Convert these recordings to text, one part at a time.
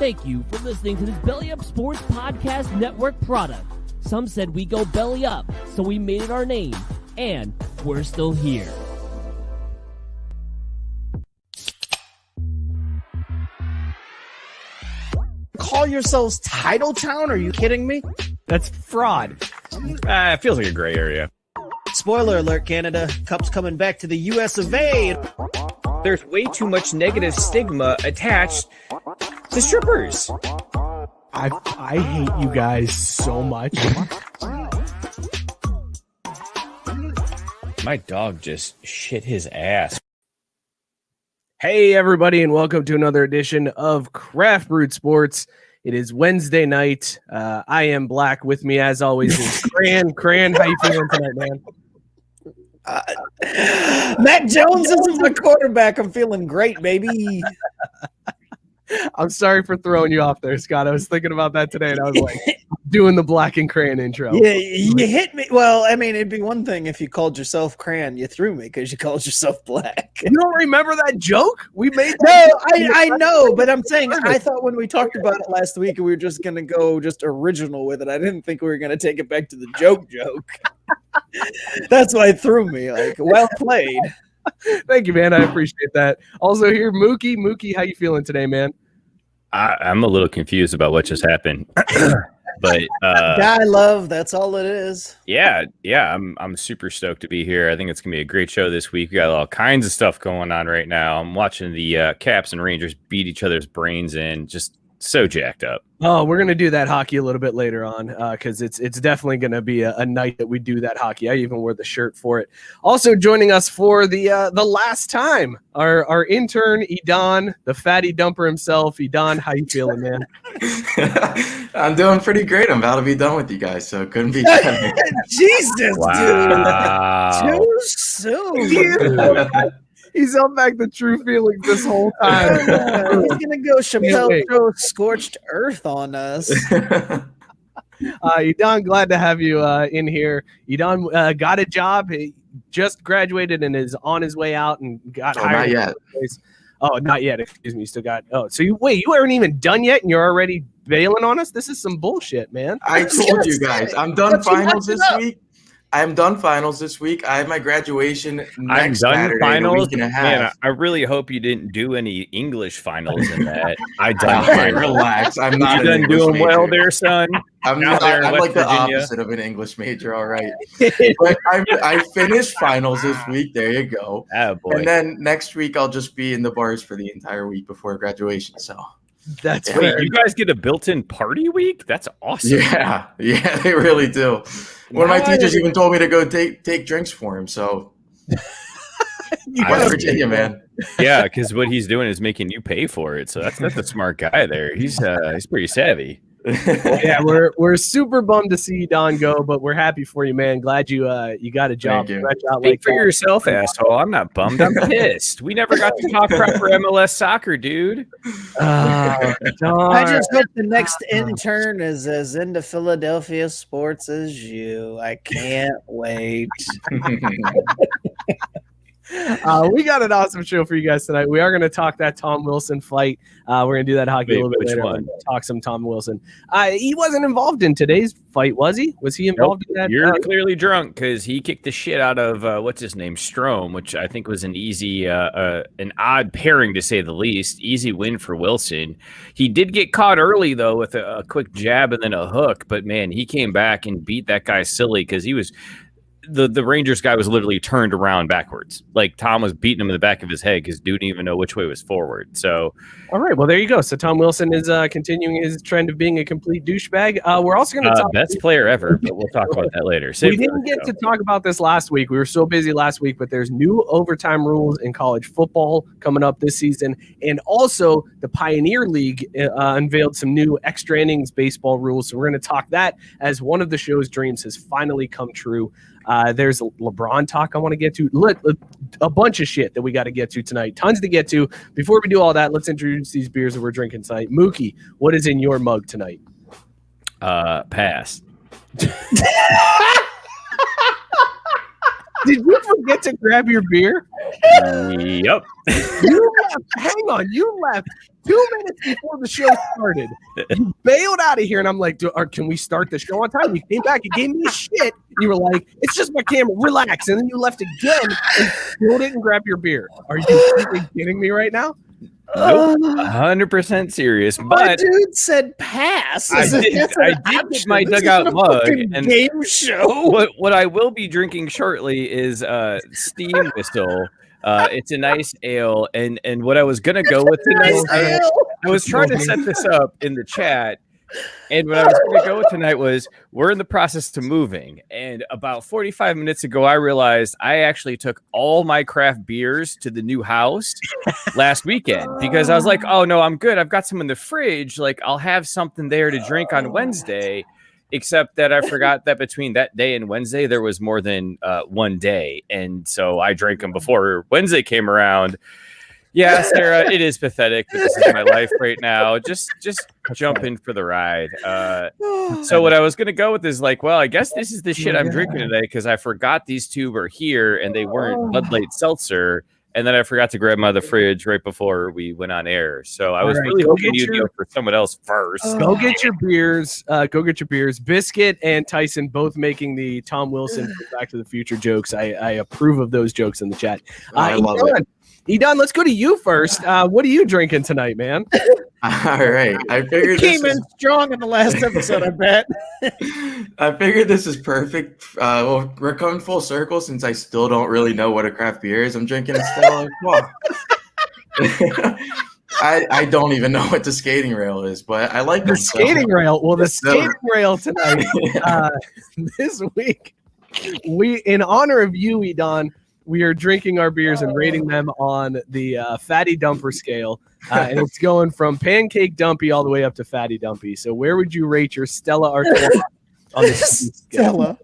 Thank you for listening to this Belly Up Sports Podcast Network product. Some said we go belly up, so we made it our name, and we're still here. Call yourselves Title Town? Are you kidding me? That's fraud. It feels like a gray area. Spoiler alert, Canada. Cup's coming back to the US of A. There's way too much negative stigma attached to strippers. I hate you guys so much. My dog just shit his ass. Hey, everybody, and welcome to another edition of Craft Brewed Sports. It is Wednesday night. I am Black. With me, as always, is Cran. Cran, how you feeling tonight, man? Matt Jones isn't my quarterback. I'm feeling great, baby. I'm sorry for throwing you off there, Scott. I was thinking about that today, and I was like, doing the Black and Cran intro. Yeah, you hit me. Well, I mean, it'd be one thing if you called yourself Cran. You threw me because you called yourself Black. You don't remember that joke? We made that. No, I know, but I'm saying I thought when we talked about it last week, we were just going to go just original with it. I didn't think we were going to take it back to the joke. That's why it threw me. Like, well played. Thank you, man. I appreciate that. Also here, Mookie. Mookie, how you feeling today, man? I'm a little confused about what just happened. But guy love, that's all it is. Yeah, I'm super stoked to be here. I think it's gonna be a great show this week. We got all kinds of stuff going on right now. I'm watching the Caps and Rangers beat each other's brains in, just so jacked up. Oh, we're gonna do that hockey a little bit later on because it's definitely gonna be a night that we do that hockey. I even wore the shirt for it. Also joining us for the last time, our intern Idan, the Fatty Dumper himself. Idan, how you feeling, man? I'm doing pretty great. I'm about to be done with you guys, so it couldn't be better. Jesus, wow. Dude, too soon. He's held back the true feelings this whole time. He's gonna go Chappelle Show scorched earth on us. Idan, glad to have you in here. Idan got a job. He just graduated and is on his way out and got hired. Not yet. Oh, not yet. Excuse me. You still got. Oh, so you aren't even done yet, and you're already bailing on us. This is some bullshit, man. I told you guys, I'm done finals this week. I'm done finals this week. I have my graduation next Saturday, finals. in a week and a half. Man, I really hope you didn't do any English finals in that. I done finals. Relax. I'm not. You done doing major. well there, son. I'm not. I'm like the opposite of an English major. All right, but I finished finals this week. There you go. Oh, boy. And then next week I'll just be in the bars for the entire week before graduation. So. That's Wait, you guys get a built-in party week? That's awesome. Yeah, they really do. One of my teachers even told me to go take drinks for him. So, West Virginia, man. Yeah, because what he's doing is making you pay for it. So that's a smart guy there. He's pretty savvy. Yeah, we're super bummed to see Don go, but we're happy for you, man. Glad you got a job. Speak for yourself, asshole. I'm not bummed. I'm pissed. We never got to talk proper MLS soccer, dude. I just hope the next intern is as into Philadelphia sports as you. I can't wait. We got an awesome show for you guys tonight. We are going to talk that Tom Wilson fight. We're going to do that hockey a little bit later. One? Talk some Tom Wilson. He wasn't involved in today's fight, was he? Was he involved in that? You're clearly drunk because he kicked the shit out of what's his name, Strome, which I think was an easy, an odd pairing to say the least. Easy win for Wilson. He did get caught early though with a quick jab and then a hook, but man, he came back and beat that guy silly because he was. The Rangers guy was literally turned around backwards. Like Tom was beating him in the back of his head because dude didn't even know which way was forward. So, all right, well there you go. So Tom Wilson is continuing his trend of being a complete douchebag. We're also going to talk best player ever, but we'll talk about that later. We didn't get to talk about this last week. We were so busy last week, but there's new overtime rules in college football coming up this season, and also the Pioneer League unveiled some new extra innings baseball rules. So we're going to talk that as one of the show's dreams has finally come true. There's LeBron talk I want to get to. A bunch of shit that we got to get to tonight. Tons to get to. Before we do all that, let's introduce these beers that we're drinking tonight. Mookie, what is in your mug tonight? Pass. Did you forget to grab your beer? Yep. You left. Hang on. You left 2 minutes before the show started. You bailed out of here, and I'm like, can we start the show on time? You came back. You gave me shit. You were like, it's just my camera. Relax. And then you left again and still didn't grab your beer. Are you freaking kidding me right now? Nope, 100% serious. My But dude said pass. I did get my dugout mug. And game show. What I will be drinking shortly is Steam Whistle. It's a nice ale, and what I was gonna go with tonight, I was trying to set this up in the chat, and what I was gonna go with tonight was we're in the process to moving, and about 45 minutes ago, I realized I actually took all my craft beers to the new house last weekend because I was like, oh no, I'm good. I've got some in the fridge. Like I'll have something there to drink on Wednesday. Except that I forgot that between that day and Wednesday, there was more than one day. And so I drank them before Wednesday came around. Yeah, Sarah, it is pathetic, but this is my life right now. Just jump in for the ride. So what I was going to go with is like, well, I guess this is the shit I'm drinking today because I forgot these two were here and they weren't Bud Light Seltzer. And then I forgot to grab them out of the fridge right before we went on air. So I was really hoping you'd go for someone else first. Go get your beers. Biscuit and Tyson both making the Tom Wilson Back to the Future jokes. I approve of those jokes in the chat. I love it. Idan, let's go to you first. What are you drinking tonight, man? All right. I figured came in strong in the last episode, I bet. I figured this is perfect. Well, we're coming full circle since I still don't really know what a craft beer is. I'm drinking a Stella. I don't even know what the skating rail is, but I like the skating rail. Well, the skating rail tonight, this week, in honor of you, Idan, we are drinking our beers and rating them on the Fatty Dumper scale. And it's going from Pancake Dumpy all the way up to Fatty Dumpy. So where would you rate your Stella Artois on the Stella?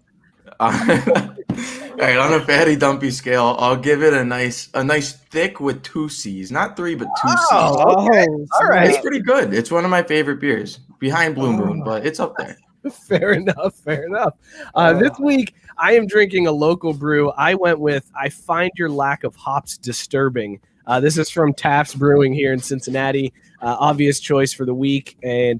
All right, on a Fatty Dumpy scale, I'll give it a nice thick with 2 C's. Not 3, but 2 C's. Okay. All right. It's pretty good. It's one of my favorite beers. Behind Blue Moon, but it's up there. Fair enough. This week, I am drinking a local brew. I went with I Find Your Lack of Hops Disturbing. This is from Taft's Brewing here in Cincinnati. Obvious choice for the week. And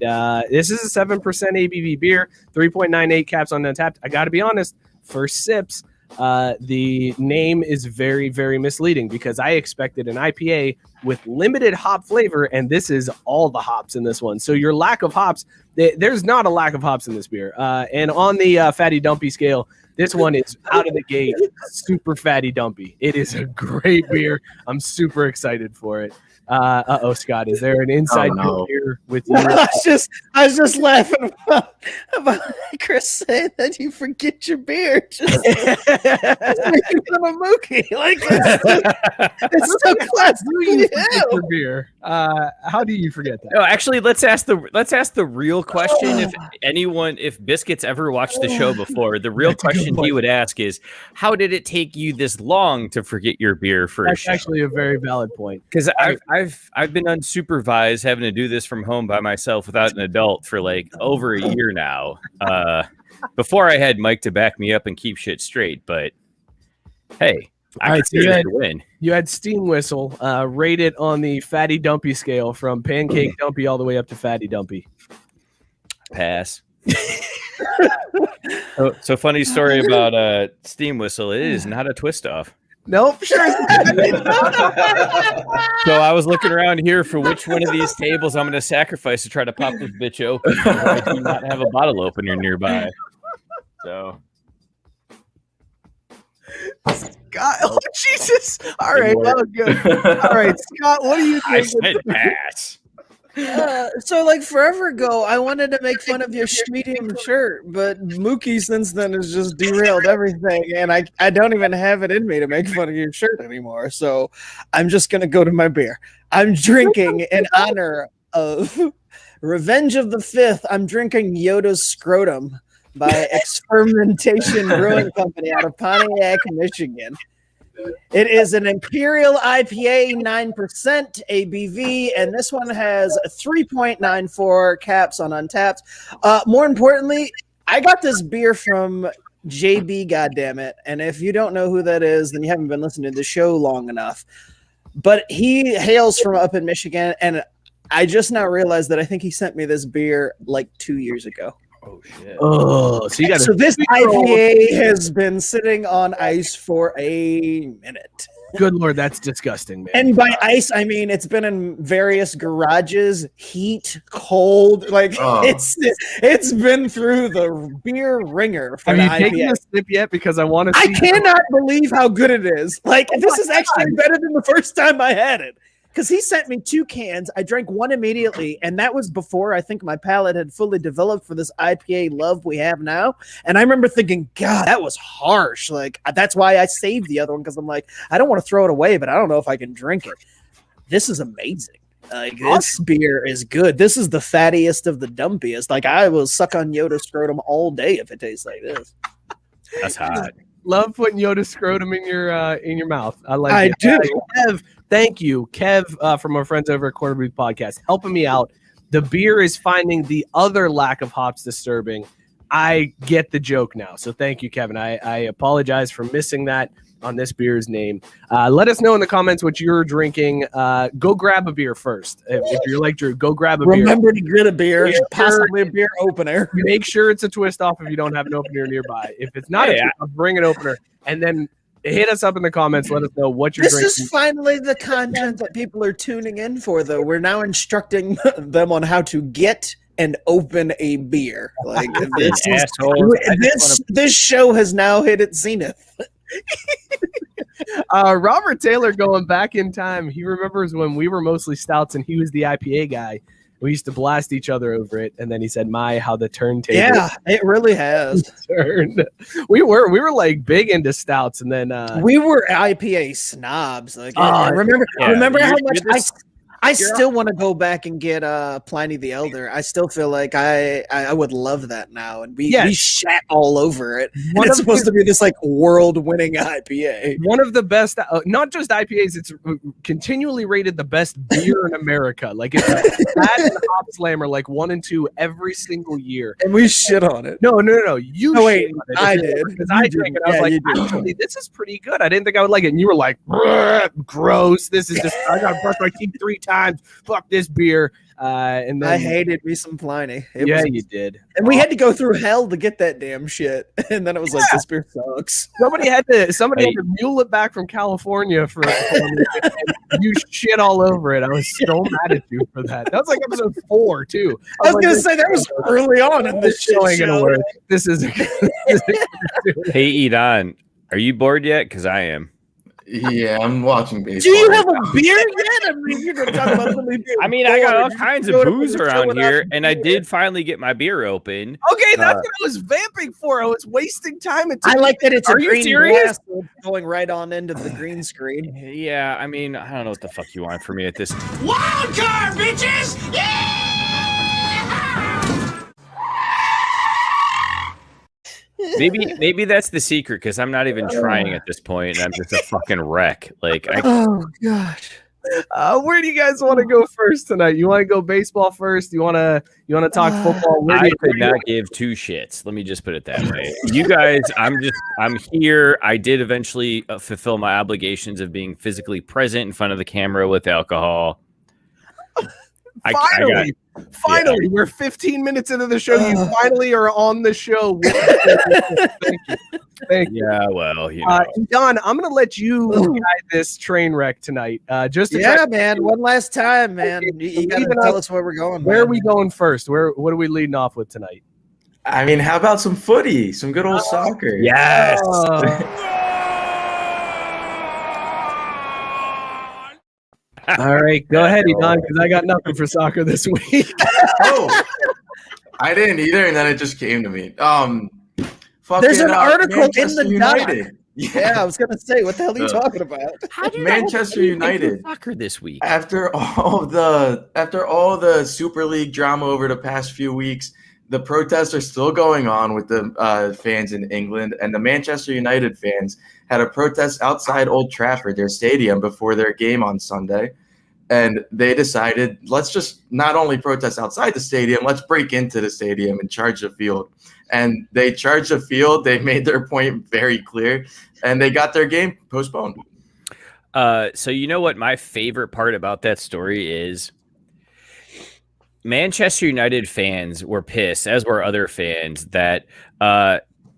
this is a 7% ABV beer, 3.98 caps on Untapped. I got to be honest, first sips, the name is very, very misleading because I expected an IPA with limited hop flavor, and this is all the hops in this one. So your lack of hops, there's not a lack of hops in this beer. And on the Fatty Dumpy scale, this one is out of the gate, super Fatty Dumpy. It is a great beer. I'm super excited for it. Scott, is there an inside joke here with you? I was just laughing about Chris saying that you forget your beer. Just making fun of Mookie. Like it's so classic. You forget your beer. How do you forget that? No, actually, let's ask the real question. If Biscuits ever watched the show before, the real question he would ask is, how did it take you this long to forget your beer for a show? That's actually a very valid point. Because I've been unsupervised having to do this from home by myself without an adult for like over a year now. Before I had Mike to back me up and keep shit straight, but hey, I consider it a win. You had Steam Whistle, rated on the Fatty Dumpy scale from Pancake Dumpy all the way up to Fatty Dumpy. Pass. So funny story about Steam Whistle. It is not a twist off. Nope, sure. So I was looking around here for which one of these tables I'm going to sacrifice to try to pop this bitch open. I do not have a bottle opener nearby. So, Scott, oh Jesus! All right, well, good. All right, Scott, what do you think? I said pass. So like forever ago, I wanted to make fun of your medium shirt, but Mookie since then has just derailed everything, and I don't even have it in me to make fun of your shirt anymore. So I'm just gonna go to my beer. I'm drinking in honor of Revenge of the Fifth. I'm drinking Yoda's Scrotum by Experimentation Brewing Company out of Pontiac, Michigan. It is an Imperial IPA, 9% ABV, and this one has 3.94 caps on Untapped. More importantly, I got this beer from JB, goddammit. And if you don't know who that is, then you haven't been listening to the show long enough. But he hails from up in Michigan, and I just now realized that I think he sent me this beer like 2 years ago. Oh shit! Oh, so you got this IPA has been sitting on ice for a minute. Good Lord, that's disgusting, man. And by ice, I mean it's been in various garages, heat, cold. Like it's been through the beer ringer. For Have you the taken IPA. a sip yet? Because I want to. I cannot believe how good it is. Like this is actually better than the first time I had it. Because he sent me 2 cans. I drank one immediately, and that was before I think my palate had fully developed for this IPA love we have now. And I remember thinking, God, that was harsh. Like, that's why I saved the other one, because I'm like, I don't want to throw it away, but I don't know if I can drink it. This is amazing. Like, this beer is good. This is the fattiest of the dumpiest. Like, I will suck on Yoda scrotum all day if it tastes like this. That's hot. Love putting Yoda scrotum in your mouth. I like. I do. Kev, thank you, Kev, from our friends over at Quarter Booth Podcast, helping me out. The beer is finding the other lack of hops disturbing. I get the joke now, so thank you, Kevin. I apologize for missing that on this beer's name. Let us know in the comments what you're drinking. Go grab a beer first. If you're like Drew, go grab a beer. Remember to get a beer, possibly a beer opener. Make sure it's a twist off if you don't have an opener nearby. If it's not a twist off, bring an opener, and then hit us up in the comments. Let us know what you're drinking. This is finally the content that people are tuning in for, though. We're now instructing them on how to get and open a beer. Like this show has now hit its zenith. Robert Taylor, going back in time, he remembers when we were mostly stouts and he was the IPA guy. We used to blast each other over it, and then he said, "My, how the turntable!" Yeah, it really has turned. We were like big into stouts, and then we were IPA snobs. Like, remember how much I still want to go back and get Pliny the Elder. I still feel like I would love that now, and we shat all over it. And it's supposed to be this like world-winning IPA. One of the best, not just IPAs. It's continually rated the best beer in America. Like it's that and Hop Slammer, like 1 and 2 every single year. And we shit on it. No. You. Oh, wait, I did because I drank it. I was like, actually, this is pretty good. I didn't think I would like it, and you were like, gross. This is just. I gotta brush my teeth 3 times. Fuck this beer. And then I hated me some Pliny. You did. And we had to go through hell to get that damn shit. And then it was like, this beer sucks. Somebody had to mule it back from California for you shit all over it. I was so mad at you for that. That was like episode 4 too. I was gonna say that was early on in this show. This is Hey Idan, are you bored yet? Because I am. Yeah, I'm watching baseball. Do you have a beer yet? I mean, you're gonna talk about something. I mean, I got all kinds of booze around here, and I did finally get my beer open. Okay, that's what I was vamping for. I was wasting time. I like that it's a green serious? glass going right on into the green screen. Yeah, I mean, I don't know what the fuck you want from me at this. Wild card, bitches! Yeah! Maybe that's the secret, because I'm not even trying at this point, and I'm just a fucking wreck. Like, oh gosh. Where do you guys want to go first tonight? You want to go baseball first? You want to talk football? I could not give 2 shits. Let me just put it that way. You guys, I'm here. I did eventually fulfill my obligations of being physically present in front of the camera with alcohol. Finally, we're 15 minutes into the show. You finally are on the show. Thank you. Yeah, well, you know. Don, I'm going to let you guide this train wreck tonight. Man. One last time, man. You got to tell us where we're going. Where are we going first? What are we leading off with tonight? I mean, how about some footy? Some good old soccer. Yes. All right, go ahead, Idan, because I got nothing for soccer this week. Oh, I didn't either, and then it just came to me. There's an article Manchester in the doc. United. Yeah, I was gonna say, what the hell are you talking about? How did Manchester United soccer this week? After all the Super League drama over the past few weeks, the protests are still going on with the fans in England, and the Manchester United fans had a protest outside Old Trafford, their stadium, before their game on Sunday. And they decided, let's just not only protest outside the stadium, let's break into the stadium and charge the field. And they charged the field. They made their point very clear, and they got their game postponed. So you know what my favorite part about that story is? Manchester United fans were pissed, as were other fans, that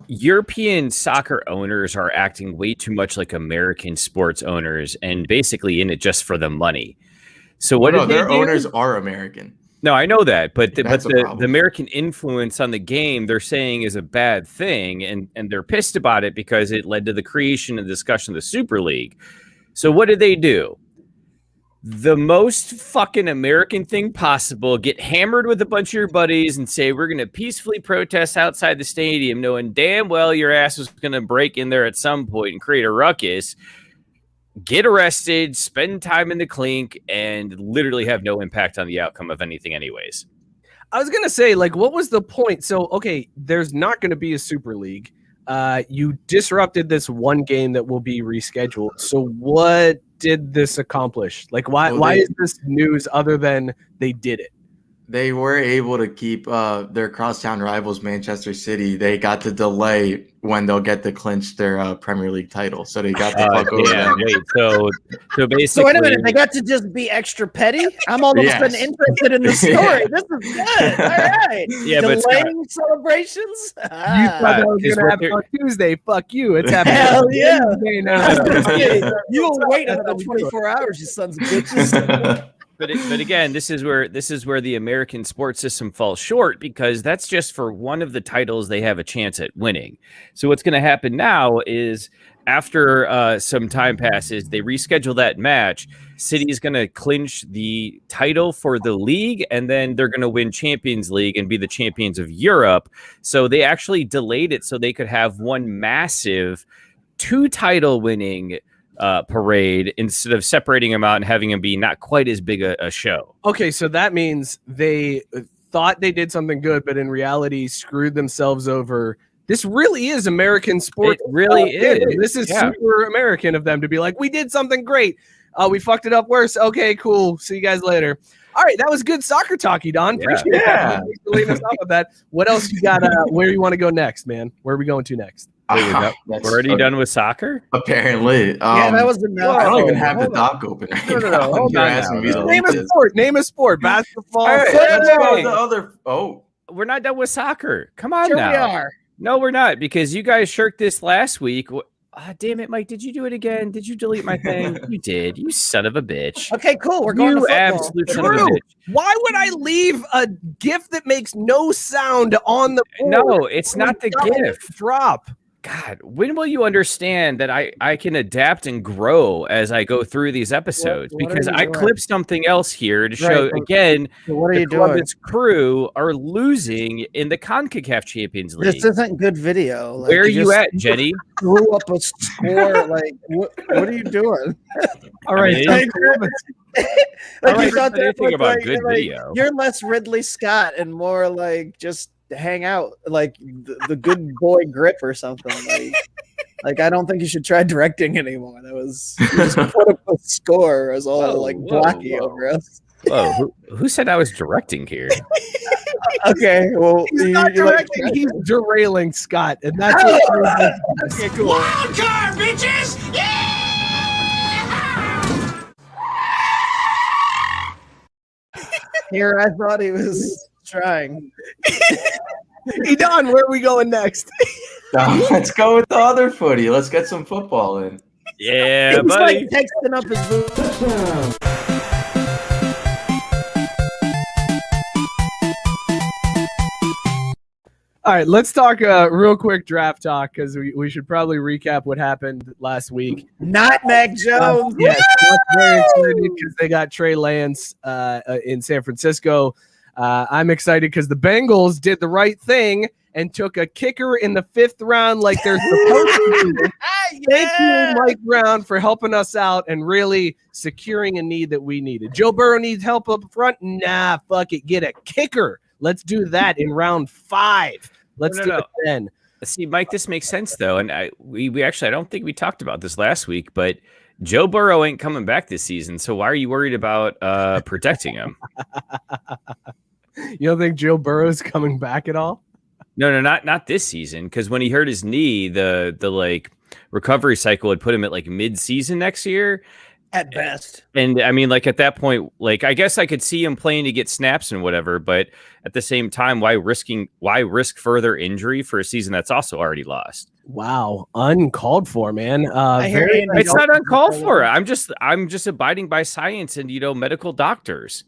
European soccer owners are acting way too much like American sports owners and basically in it just for the money. So what did their they do? owners are American. No, I know that, but the problem. American influence on the game they're saying is a bad thing, and they're pissed about it because it led to the creation and discussion of the Super League. So what did they do? The most fucking American thing possible, get hammered with a bunch of your buddies and say, we're going to peacefully protest outside the stadium, knowing damn well your ass was going to break in there at some point and create a ruckus, get arrested, spend time in the clink, and literally have no impact on the outcome of anything anyways. I was going to say, like, what was the point? So, okay, there's not going to be a Super League. You disrupted this one game that will be rescheduled. So what did this accomplish? Like, why is this news other than they did it? They were able to keep their crosstown rivals, Manchester City. They got the delay when they'll get to clinch their Premier League title. So they got the fuck over them. Wait, so basically, So wait a minute, they got to just be extra petty? I'm all of a sudden interested in the story. This is good. All right. Yeah, but delaying celebrations? You thought that was going to happen on Tuesday. Fuck you. It's happening. Hell yeah. Tuesday now. You will wait another 24 hours, you sons of bitches. But again, this is where the American sports system falls short, because that's just for one of the titles they have a chance at winning. So what's going to happen now is after some time passes, they reschedule that match. City is going to clinch the title for the league, and then they're going to win Champions League and be the champions of Europe. So they actually delayed it so they could have one massive 2 title winning parade instead of separating them out and having them be not quite as big a show. Okay, so that means they thought they did something good, but in reality screwed themselves over. This really is American sports. It really is. This is super American of them to be like, we did something great. We fucked it up worse. Okay, cool. See you guys later. All right, that was good soccer talk, Idan. Appreciate that. Thanks for leading us off with that. What else you got? Where you want to go next, man? Where are we going to next? We're already done with soccer? Apparently. Yeah, that was enough. I don't even have the doc open right now. You're asking me to Name a sport. Name a sport. Basketball. All right, let's go with the other. Oh, we're not done with soccer. Come on Sure now. we are. No, we're not, because you guys shirked this last week. Damn it, Mike. Did you do it again? Did you delete my thing? You did. You son of a bitch. Okay, cool. We're going to You football. absolute son of a bitch. Why would I leave a GIF that makes no sound on the board? No, it's not the GIF. Drop. God, when will you understand that I can adapt and grow as I go through these episodes? What Because are you I doing? clipped something else here to show, Right. again, So what are the you doing? Columbus Crew are losing in the CONCACAF Champions League. This isn't good video. Like, Where are you just at, Jenny? Threw up a score. Like, what are you doing? All right. mean, so Like, Columbus- like, I you thought that anything was about like, good like, video. You're less Ridley Scott and more like just hang out, like the good boy grip or something. Like I don't think you should try directing anymore. That was you just put up a score as all Whoa, like whoa, blocky whoa. over us. Whoa, who said I was directing here? Okay, well He's not directing, he's derailing Scott, and that's what okay, cool. Wild card, bitches! Yeah! Here, I thought he was trying. Idan, where are we going next? let's go with the other footy. Let's get some football in. Yeah, He's buddy. like texting up his boots. All right, let's talk real quick draft talk, because we should probably recap what happened last week. Nutmeg Jones. Yes, that's very excited because they got Trey Lance in San Francisco. I'm excited because the Bengals did the right thing and took a kicker in the 5th round like they're supposed to do. Thank you, Mike Brown, for helping us out and really securing a need that we needed. Joe Burrow needs help up front. Nah, fuck it. Get a kicker. Let's do that in round 5. Let's do it then. See, Mike, this makes sense though, and we actually I don't think we talked about this last week, but Joe Burrow ain't coming back this season, so why are you worried about protecting him? You don't think Joe Burrow's coming back at all? No, not this season. Because when he hurt his knee, the like recovery cycle would put him at like mid-season next year. At best. And I mean, like at that point, like I guess I could see him playing to get snaps and whatever, but at the same time, why risk further injury for a season that's also already lost? Wow, uncalled for, man. It's not uncalled for. I'm just abiding by science and medical doctors.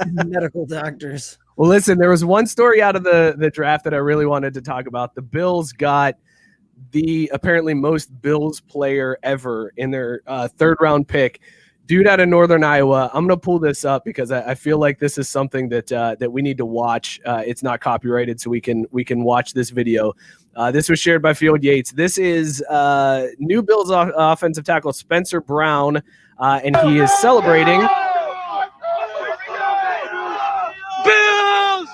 Medical doctors. Well, listen, there was one story out of the draft that I really wanted to talk about. The Bills got the apparently most Bills player ever in their third round pick, dude out of Northern Iowa. I'm going to pull this up because I feel like this is something that we need to watch. It's not copyrighted, so we can watch this video. This was shared by Field Yates. This is new Bills offensive tackle Spencer Brown, and he is celebrating. Bills!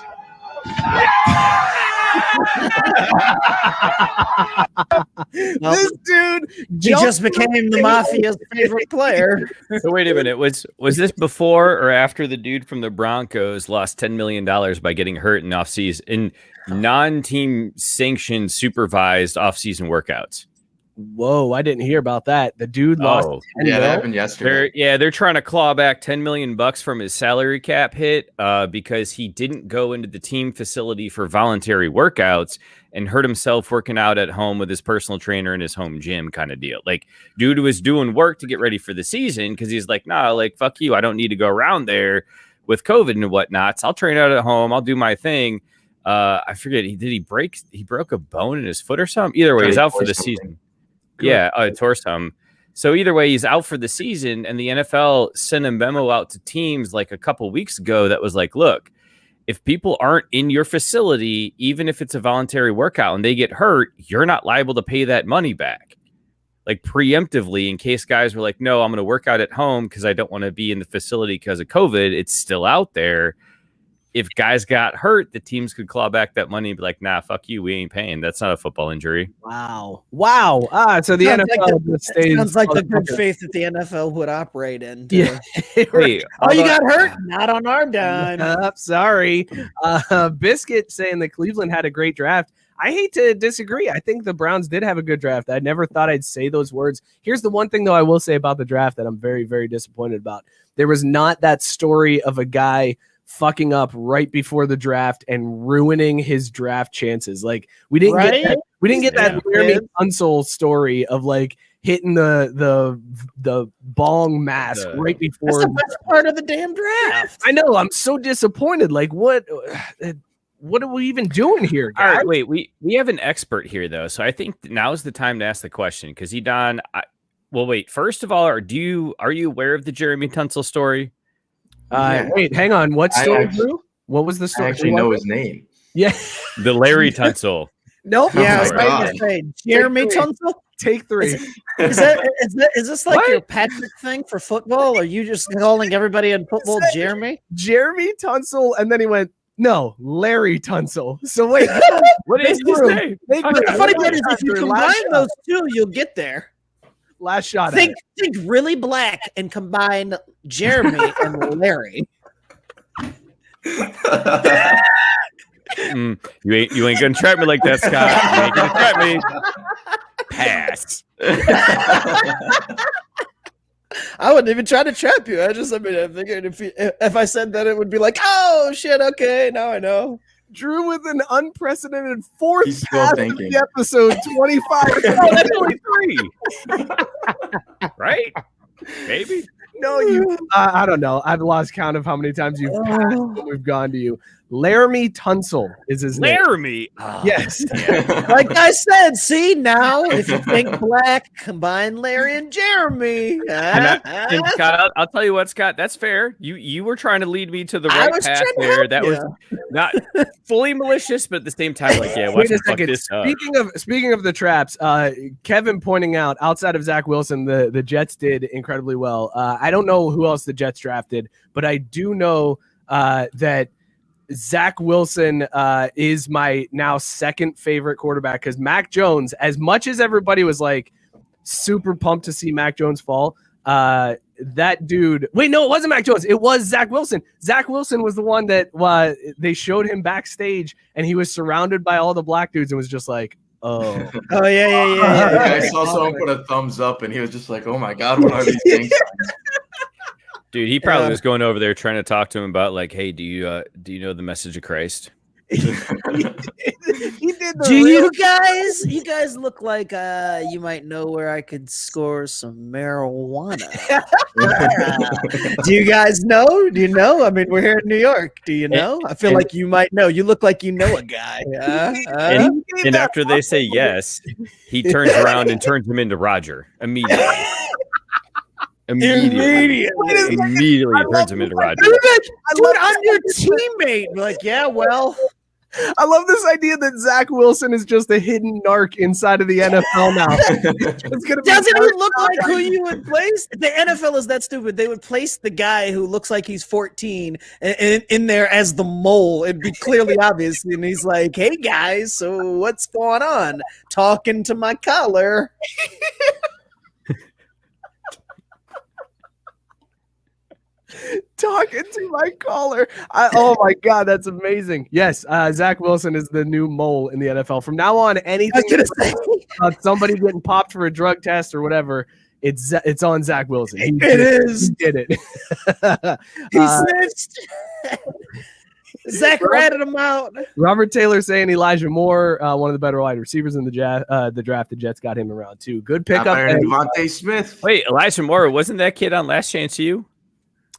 This dude just became the Mafia's favorite player. So wait a minute. Was this before or after the dude from the Broncos lost $10 million by getting hurt in offseason in non-team sanctioned supervised offseason workouts? Whoa, I didn't hear about that. The dude lost 10 yeah, that mil? happened yesterday. They're trying to claw back $10 million from his salary cap hit because he didn't go into the team facility for voluntary workouts and hurt himself working out at home with his personal trainer in his home gym kind of deal. Like, dude was doing work to get ready for the season because he's like, nah, like, fuck you. I don't need to go around there with COVID and whatnot. So I'll train out at home. I'll do my thing. I forget. He broke a bone in his foot or something? Either way, he's out for the season. Yeah, tore some. So either way, he's out for the season, and the NFL sent a memo out to teams like a couple weeks ago that was like, look, if people aren't in your facility, even if it's a voluntary workout and they get hurt, you're not liable to pay that money back. Like preemptively, in case guys were like, no, I'm going to work out at home because I don't want to be in the facility because of COVID. It's still out there. If guys got hurt, the teams could claw back that money and be like, nah, fuck you. We ain't paying. That's not a football injury. Wow. So the NFL sounds like the good faith that the NFL would operate in. Yeah. Wait, oh, you got hurt? Not on our dime. Sorry. Biscuit saying that Cleveland had a great draft. I hate to disagree. I think the Browns did have a good draft. I never thought I'd say those words. Here's the one thing, though, I will say about the draft that I'm very, very disappointed about. There was not that story of a guy fucking up right before the draft and ruining his draft chances. Like we didn't get that Laramie Tunsil story of like hitting the bong mask right before. That's the best part of the damn draft. I know. I'm so disappointed. Like what are we even doing here, guys? All right, wait. We have an expert here though, so I think now is the time to ask the question because Idan. Well, wait. First of all, are you aware of the Jeremy Tunsil story? Wait, hang on. What story, Drew? What was the story? I actually know his name. Yeah. The Larry Tunsil. Nope. Oh yeah, I was my about God. to say Jeremy Tunsil. Take 3. Is this like your Patrick thing for football? Or are you just calling everybody in football Jeremy? Jeremy Tunsil, and then he went, no, Larry Tunsil. So wait, what did he say? The funny part is if you combine those two, you'll get there. Last shot. Think really black and combine Jeremy and Larry. You ain't gonna trap me like that, Scott. You ain't gonna trap me. Pass. I wouldn't even try to trap you. I figured if I said that, it would be like, oh shit, okay, now I know. Drew with an unprecedented fourth He's still pass of thinking. the episode 25. Oh, that's only 3. Right? Maybe. No, I don't know. I've lost count of how many times we've gone to you. Laramie Tunsil is his name. Laramie. Yes. Like I said, see now, if you think black, combine Larry and Jeremy. And Scott, I'll tell you what, Scott, that's fair. You were trying to lead me to the right path there. That was not fully malicious, but at the same time, like, yeah, watch me fuck this up. Speaking of the traps, Kevin pointing out outside of Zach Wilson, the Jets did incredibly well. I don't know who else the Jets drafted, but I do know that Zach Wilson is my now second favorite quarterback because Mac Jones, as much as everybody was like, super pumped to see Mac Jones fall. That dude. Wait, no, it wasn't Mac Jones. It was Zach Wilson. Zach Wilson was the one that they showed him backstage, and he was surrounded by all the black dudes and was just like, oh. Oh, yeah. I saw someone put a thumbs up, and he was just like, oh, my God, what are these things? Dude, he probably was going over there trying to talk to him about like, hey, do you know the message of Christ? He did the You guys look like you might know where I could score some marijuana. Do you guys know? Do you know? I mean, we're here in New York. Do you know? I feel like you might know. You look like you know a guy. And after they say yes, he turns around and turns him into Roger immediately. Immediately turns him into Roger. Dude, I'm your teammate. Like, yeah, well. I love this idea that Zach Wilson is just a hidden narc inside of the NFL now. Doesn't he look like who you would place? The NFL is that stupid. They would place the guy who looks like he's 14 in there as the mole. It'd be clearly obvious. And he's like, hey, guys, so what's going on? Talking to my collar. Talking to my caller. Oh my God, that's amazing. Yes, Zach Wilson is the new mole in the NFL. From now on, anything about somebody getting popped for a drug test or whatever, it's on Zach Wilson. He did it. He snitched. Zach ratted him out. Robert Taylor saying Elijah Moore, one of the better wide receivers in the draft. The Jets got him around too. Good pickup. Devontae Smith. Wait, Elijah Moore, wasn't that kid on Last Chance U?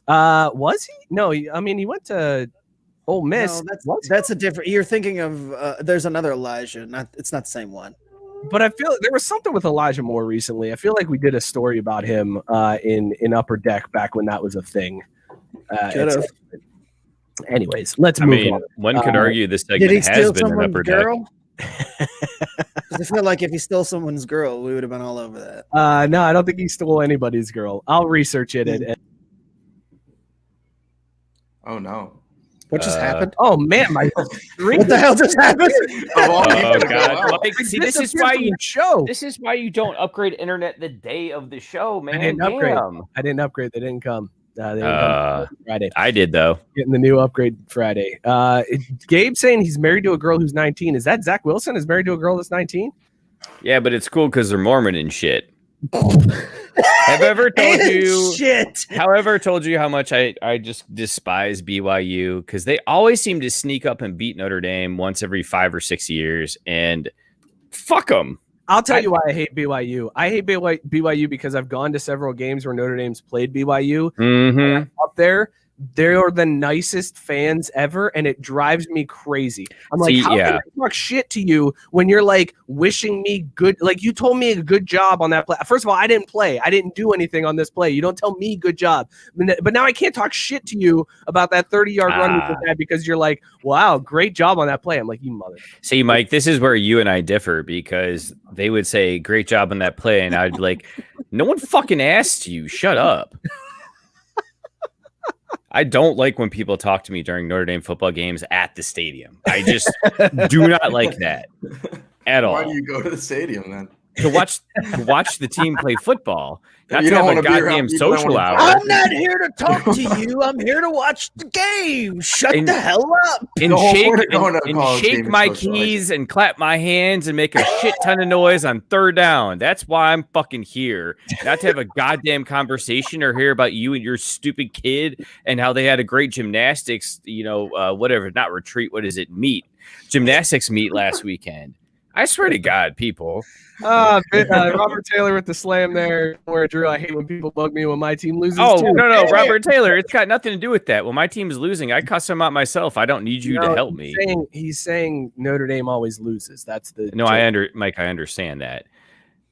Was he? No, I mean he went to Ole Miss. No, that's a different. You're thinking of there's another Elijah. It's not the same one. But I feel there was something with Elijah Moore recently. I feel like we did a story about him in Upper Deck back when that was a thing. Anyways, let's move on. One could argue this segment has been an Upper Deck. I feel like if he stole someone's girl, we would have been all over that. No, I don't think he stole anybody's girl. I'll research it. Oh no! What just happened? Oh man, my what the hell just happened? Oh God! Like, see, this is why you don't upgrade internet the day of the show, man. I didn't upgrade. They didn't come. Friday. I did though. Getting the new upgrade Friday. Gabe saying he's married to a girl who's 19. Is that Zach Wilson is married to a girl that's 19? Yeah, but it's cool because they're Mormon and shit. Have I ever told you how much I just despise BYU because they always seem to sneak up and beat Notre Dame once every 5 or 6 years, and fuck them. I'll tell you why I hate BYU. I hate BYU because I've gone to several games where Notre Dame's played BYU. Mm-hmm. Up there, they are the nicest fans ever, and it drives me crazy. I'm like, how can I talk shit to you when you're like wishing me good? Like you told me a good job on that play. First of all, I didn't play. I didn't do anything on this play. You don't tell me good job. But now I can't talk shit to you about that 30-yard run we just had because you're like, wow, great job on that play. I'm like, you mother. See, Mike, this is where you and I differ because they would say great job on that play, and I'd be like, no one fucking asked you. Shut up. I don't like when people talk to me during Notre Dame football games at the stadium. I just do not like that at all. Why do you go to the stadium then? To watch the team play football, not to have a goddamn social hour. I'm not here to talk to you. I'm here to watch the game. Shut the hell up. And shake my keys and clap my hands and make a shit ton of noise on third down. That's why I'm fucking here. Not to have a goddamn conversation or hear about you and your stupid kid and how they had a great gymnastics, whatever, not retreat. What is it? Gymnastics meet last weekend. I swear to God, people. Robert Taylor with the slam there. Where Drew, I hate when people bug me when my team loses. Oh, no, Robert Tayller. It's got nothing to do with that. When my team is losing, I cuss them out myself. I don't need you to help me. He's saying Notre Dame always loses. That's the no. Mike, I understand that.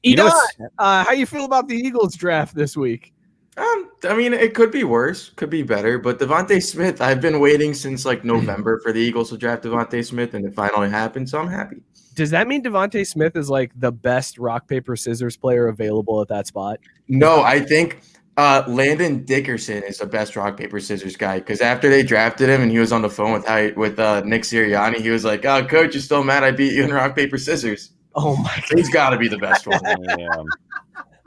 Idan, how you feel about the Eagles draft this week? I mean, it could be worse, could be better. But Devontae Smith, I've been waiting since like November for the Eagles to draft Devontae Smith, and it finally happened. So I'm happy. Does that mean Devontae Smith is like the best rock, paper, scissors player available at that spot? No, I think Landon Dickerson is the best rock, paper, scissors guy because after they drafted him and he was on the phone with Nick Sirianni, he was like, "Oh, coach, you're still mad I beat you in rock, paper, scissors." Oh my God. He's got to be the best one.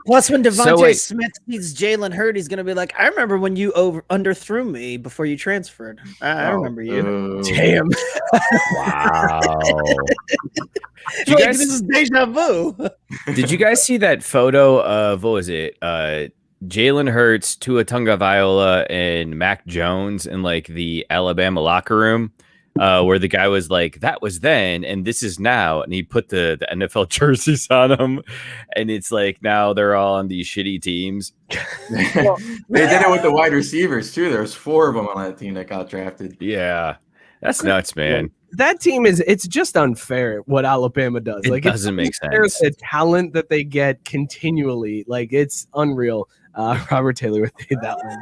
Plus, when Devontae wait. Smith sees Jalen Hurd, he's going to be like, I remember when you underthrew me before you transferred. I remember you. Damn. Wow. Like, this is deja vu. Did you guys see that photo of, what was it? Jalen Hurts, Tua Tagovailoa, and Mac Jones in like the Alabama locker room, where the guy was like, "That was then, and this is now," and he put the NFL jerseys on them, and it's like now they're all on these shitty teams. Well, they did it with the wide receivers too. There's 4 of them on that team that got drafted. Yeah, that's nuts, man. That team it's just unfair what Alabama does. It like doesn't make sense. There's the talent that they get continually. Like it's unreal. Robert Taylor with that one.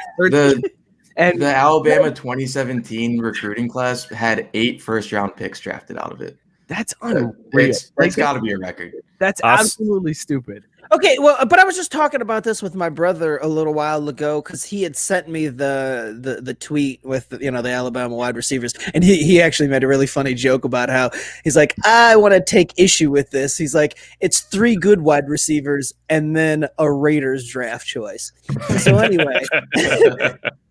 The Alabama 2017 recruiting class had 8 first-round picks drafted out of it. That's unreal. It's got to be a record. That's absolutely stupid. Okay, well, but I was just talking about this with my brother a little while ago because he had sent me the tweet with the Alabama wide receivers, and he actually made a really funny joke about how he's like, I want to take issue with this. He's like, it's 3 good wide receivers and then a Raiders draft choice. So anyway.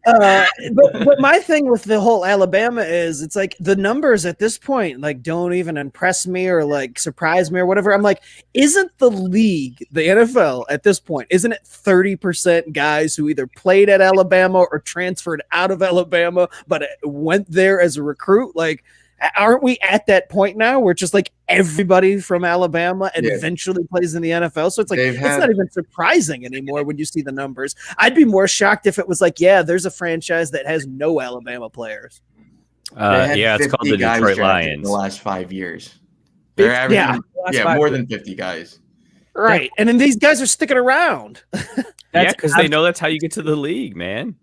But my thing with the whole Alabama is it's like the numbers at this point like don't even impress me or like surprise me or whatever. I'm like, isn't the league, the NFL at this point, isn't it 30% guys who either played at Alabama or transferred out of Alabama but went there as a recruit? Like, aren't we at that point now where it's just like everybody from Alabama and eventually plays in the NFL? So it's like it's not even surprising anymore when you see the numbers. I'd be more shocked if it was like, yeah, there's a franchise that has no Alabama players. It's called the Detroit Lions. In the last 5 years. They're averaging, more than 50 guys. Right. And then these guys are sticking around. Because they know that's how you get to the league, man.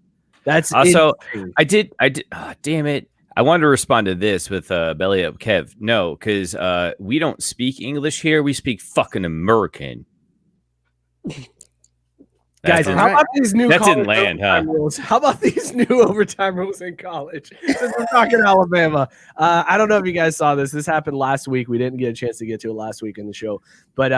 That's also I did damn it. I wanted to respond to this with Belly Up Kev. No, because we don't speak English here. We speak fucking American. Guys, how about these new rules? How about these new overtime rules in college? Since we're talking Alabama. I don't know if you guys saw this. This happened last week. We didn't get a chance to get to it last week in the show. But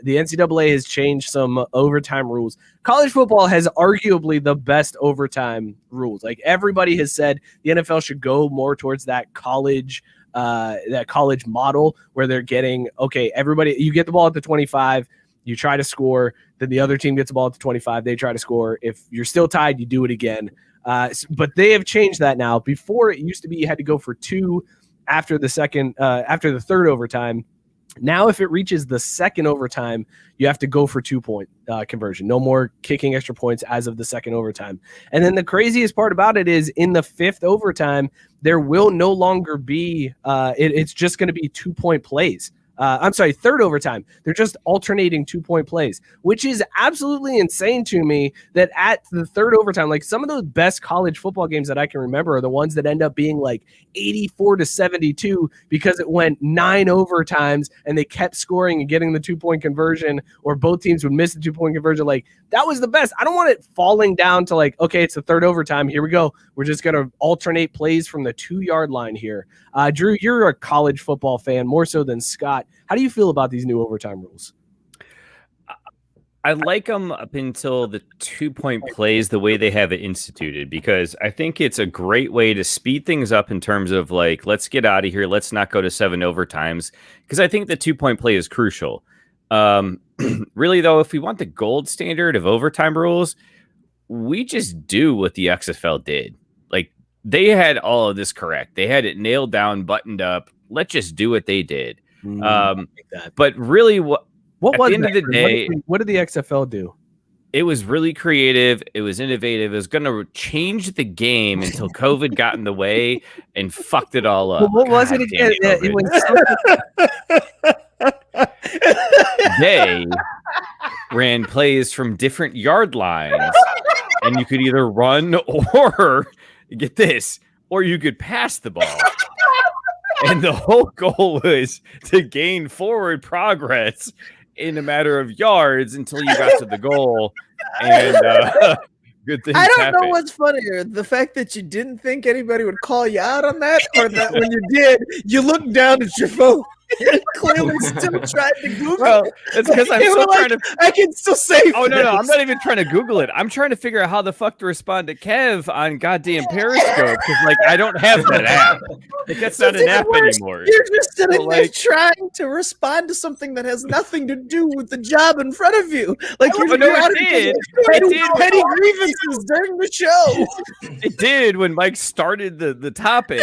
the NCAA has changed some overtime rules. College football has arguably the best overtime rules. Like everybody has said the NFL should go more towards that college model where they're getting, everybody, you get the ball at the 25, you try to score, then the other team gets the ball at the 25, they try to score. If you're still tied, you do it again. But they have changed that now. Before it used to be you had to go for 2 after the third overtime. Now, if it reaches the second overtime, you have to go for 2-point conversion. No more kicking extra points as of the second overtime. And then the craziest part about it is in the 5th overtime, there will no longer be it's just going to be 2-point plays. Third overtime. They're just alternating 2-point plays, which is absolutely insane to me that at the third overtime, like some of those best college football games that I can remember are the ones that end up being like 84-72 because it went 9 overtimes and they kept scoring and getting the 2-point conversion, or both teams would miss the 2-point conversion. Like that was the best. I don't want it falling down to like, okay, it's the third overtime. Here we go. We're just going to alternate plays from the 2-yard line here. Drew, you're a college football fan more so than Scott. How do you feel about these new overtime rules? I like them up until the 2-point plays the way they have it instituted, because I think it's a great way to speed things up in terms of like, let's get out of here. Let's not go to 7 overtimes, because I think the 2-point play is crucial. Really, though, if we want the gold standard of overtime rules, we just do what the XFL did. Like they had all of this correct. They had it nailed down, buttoned up. Let's just do what they did. But really, what was at the end of the day, what did the XFL do? It was really creative. It was innovative. It was going to change the game until COVID got in the way and fucked it all up. Well, what was it again? They ran plays from different yard lines, and you could either run or get this, or you could pass the ball. And the whole goal was to gain forward progress in a matter of yards until you got to the goal. And good things happened. Know what's funnier, the fact that you didn't think anybody would call you out on that, or that when you did, you looked down at your phone Clearly still trying to Google Well, it. it's because I'm They were still like, trying to. I can still say Oh no, I'm this. not even trying to Google it. I'm trying to figure out how the fuck to respond to Kev on goddamn Periscope because like I don't have that app. Like, that's not an app anymore. You're just sitting So, there like- trying to respond to something that has nothing to do with the job in front of you. Like you're, Oh, no, you're it out of did. petty, It did. petty grievances during the show. It did when Mike started the topic,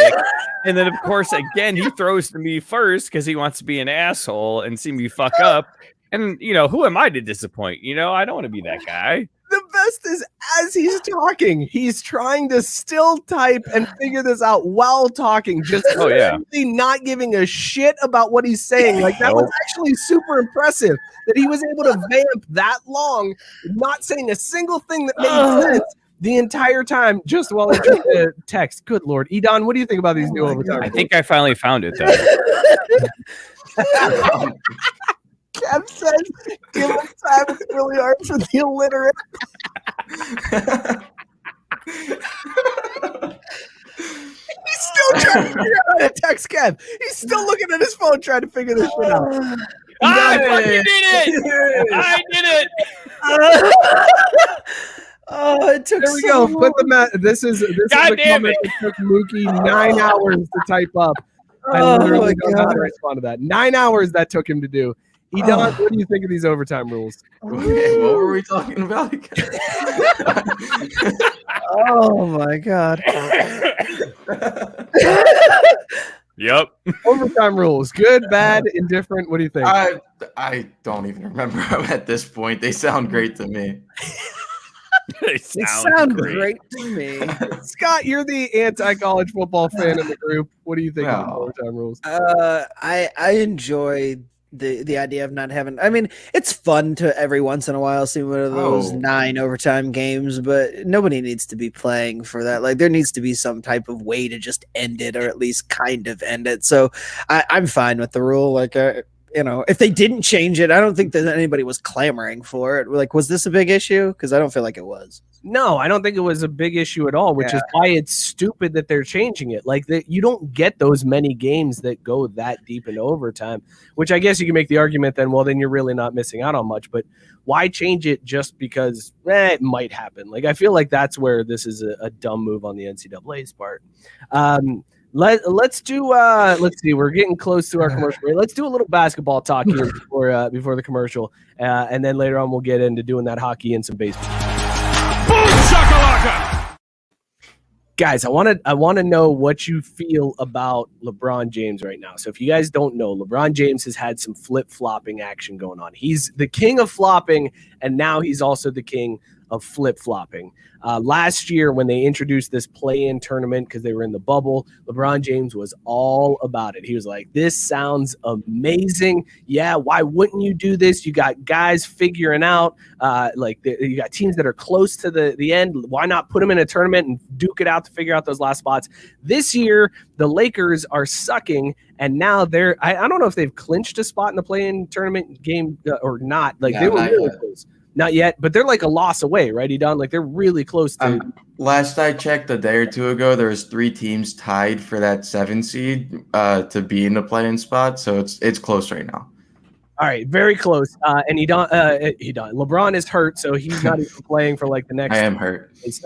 and then of course again he throws to me first because he wants to be an asshole and see me fuck up. And you know, who am I to disappoint? You know, I don't want to be that guy. The best is as he's talking, he's trying to still type and figure this out while talking, just Oh, yeah. completely not giving a shit about what he's saying. Like that was Nope. actually super impressive that he was able to vamp that long, not saying a single thing that made sense the entire time, just while he took the text. Good Lord. Idan, what do you think about these new overtime? I think I finally found it though. Kev says, give us time, it's really hard for the illiterate. He's still trying to figure out how to text Kev. He's still looking at his phone trying to figure this shit out. I fucking did it! I did it! Oh, it took There we so go. Put the this is the God damn comment that took Mookie 9 hours to type up. I Oh, literally my don't know how God. to respond to that. 9 hours that took him to do. Idan, what do you think of these overtime rules? Okay, what were we talking about again? Oh my god. Yep. Overtime rules. Good, bad, indifferent. What do you think? I don't even remember them at this point. They sound great to me. They They sound great to me. Scott, you're the anti-college football fan in the group. What do you think of the No. overtime rules? I enjoy the idea of not having. I mean, it's fun to every once in a while see one of those 9 overtime games, but nobody needs to be playing for that. Like there needs to be some type of way to just end it, or at least kind of end it. So I'm fine with the rule. Like you know, if they didn't change it, I don't think that anybody was clamoring for it. Like, was this a big issue? Because I don't feel like it was. No, I don't think it was a big issue at all, which is why it's stupid that they're changing it. Like that, you don't get those many games that go that deep into overtime, which I guess you can make the argument then, well, then you're really not missing out on much. But why change it just because it might happen? Like, I feel like that's where this is a dumb move on the NCAA's part. Let's do let's see, we're getting close to our commercial break. Let's do a little basketball talk here before the commercial, and then later on we'll get into doing that hockey and some baseball. Boom shakalaka! Guys, I want to know what you feel about LeBron James right now. So if you guys don't know, LeBron James has had some flip-flopping action going on. He's the king of flopping, and now he's also the king of flip-flopping. Last year, when they introduced this play-in tournament because they were in the bubble, LeBron James was all about it. He was like, this sounds amazing. Yeah, why wouldn't you do this? You got guys figuring out, you got teams that are close to the end. Why not put them in a tournament and duke it out to figure out those last spots? This year, the Lakers are sucking, and now I don't know if they've clinched a spot in the play-in tournament game or not. Like, Yeah, they were not really yet. close. Not yet, but they're like a loss away, right, Idan? Like they're really close to. Last I checked a day or two ago, there was 3 teams tied for that 7 seed to be in the play-in spot. So it's close right now. All right, very close. And LeBron is hurt, so he's not even playing for like the next. I am hurt. He's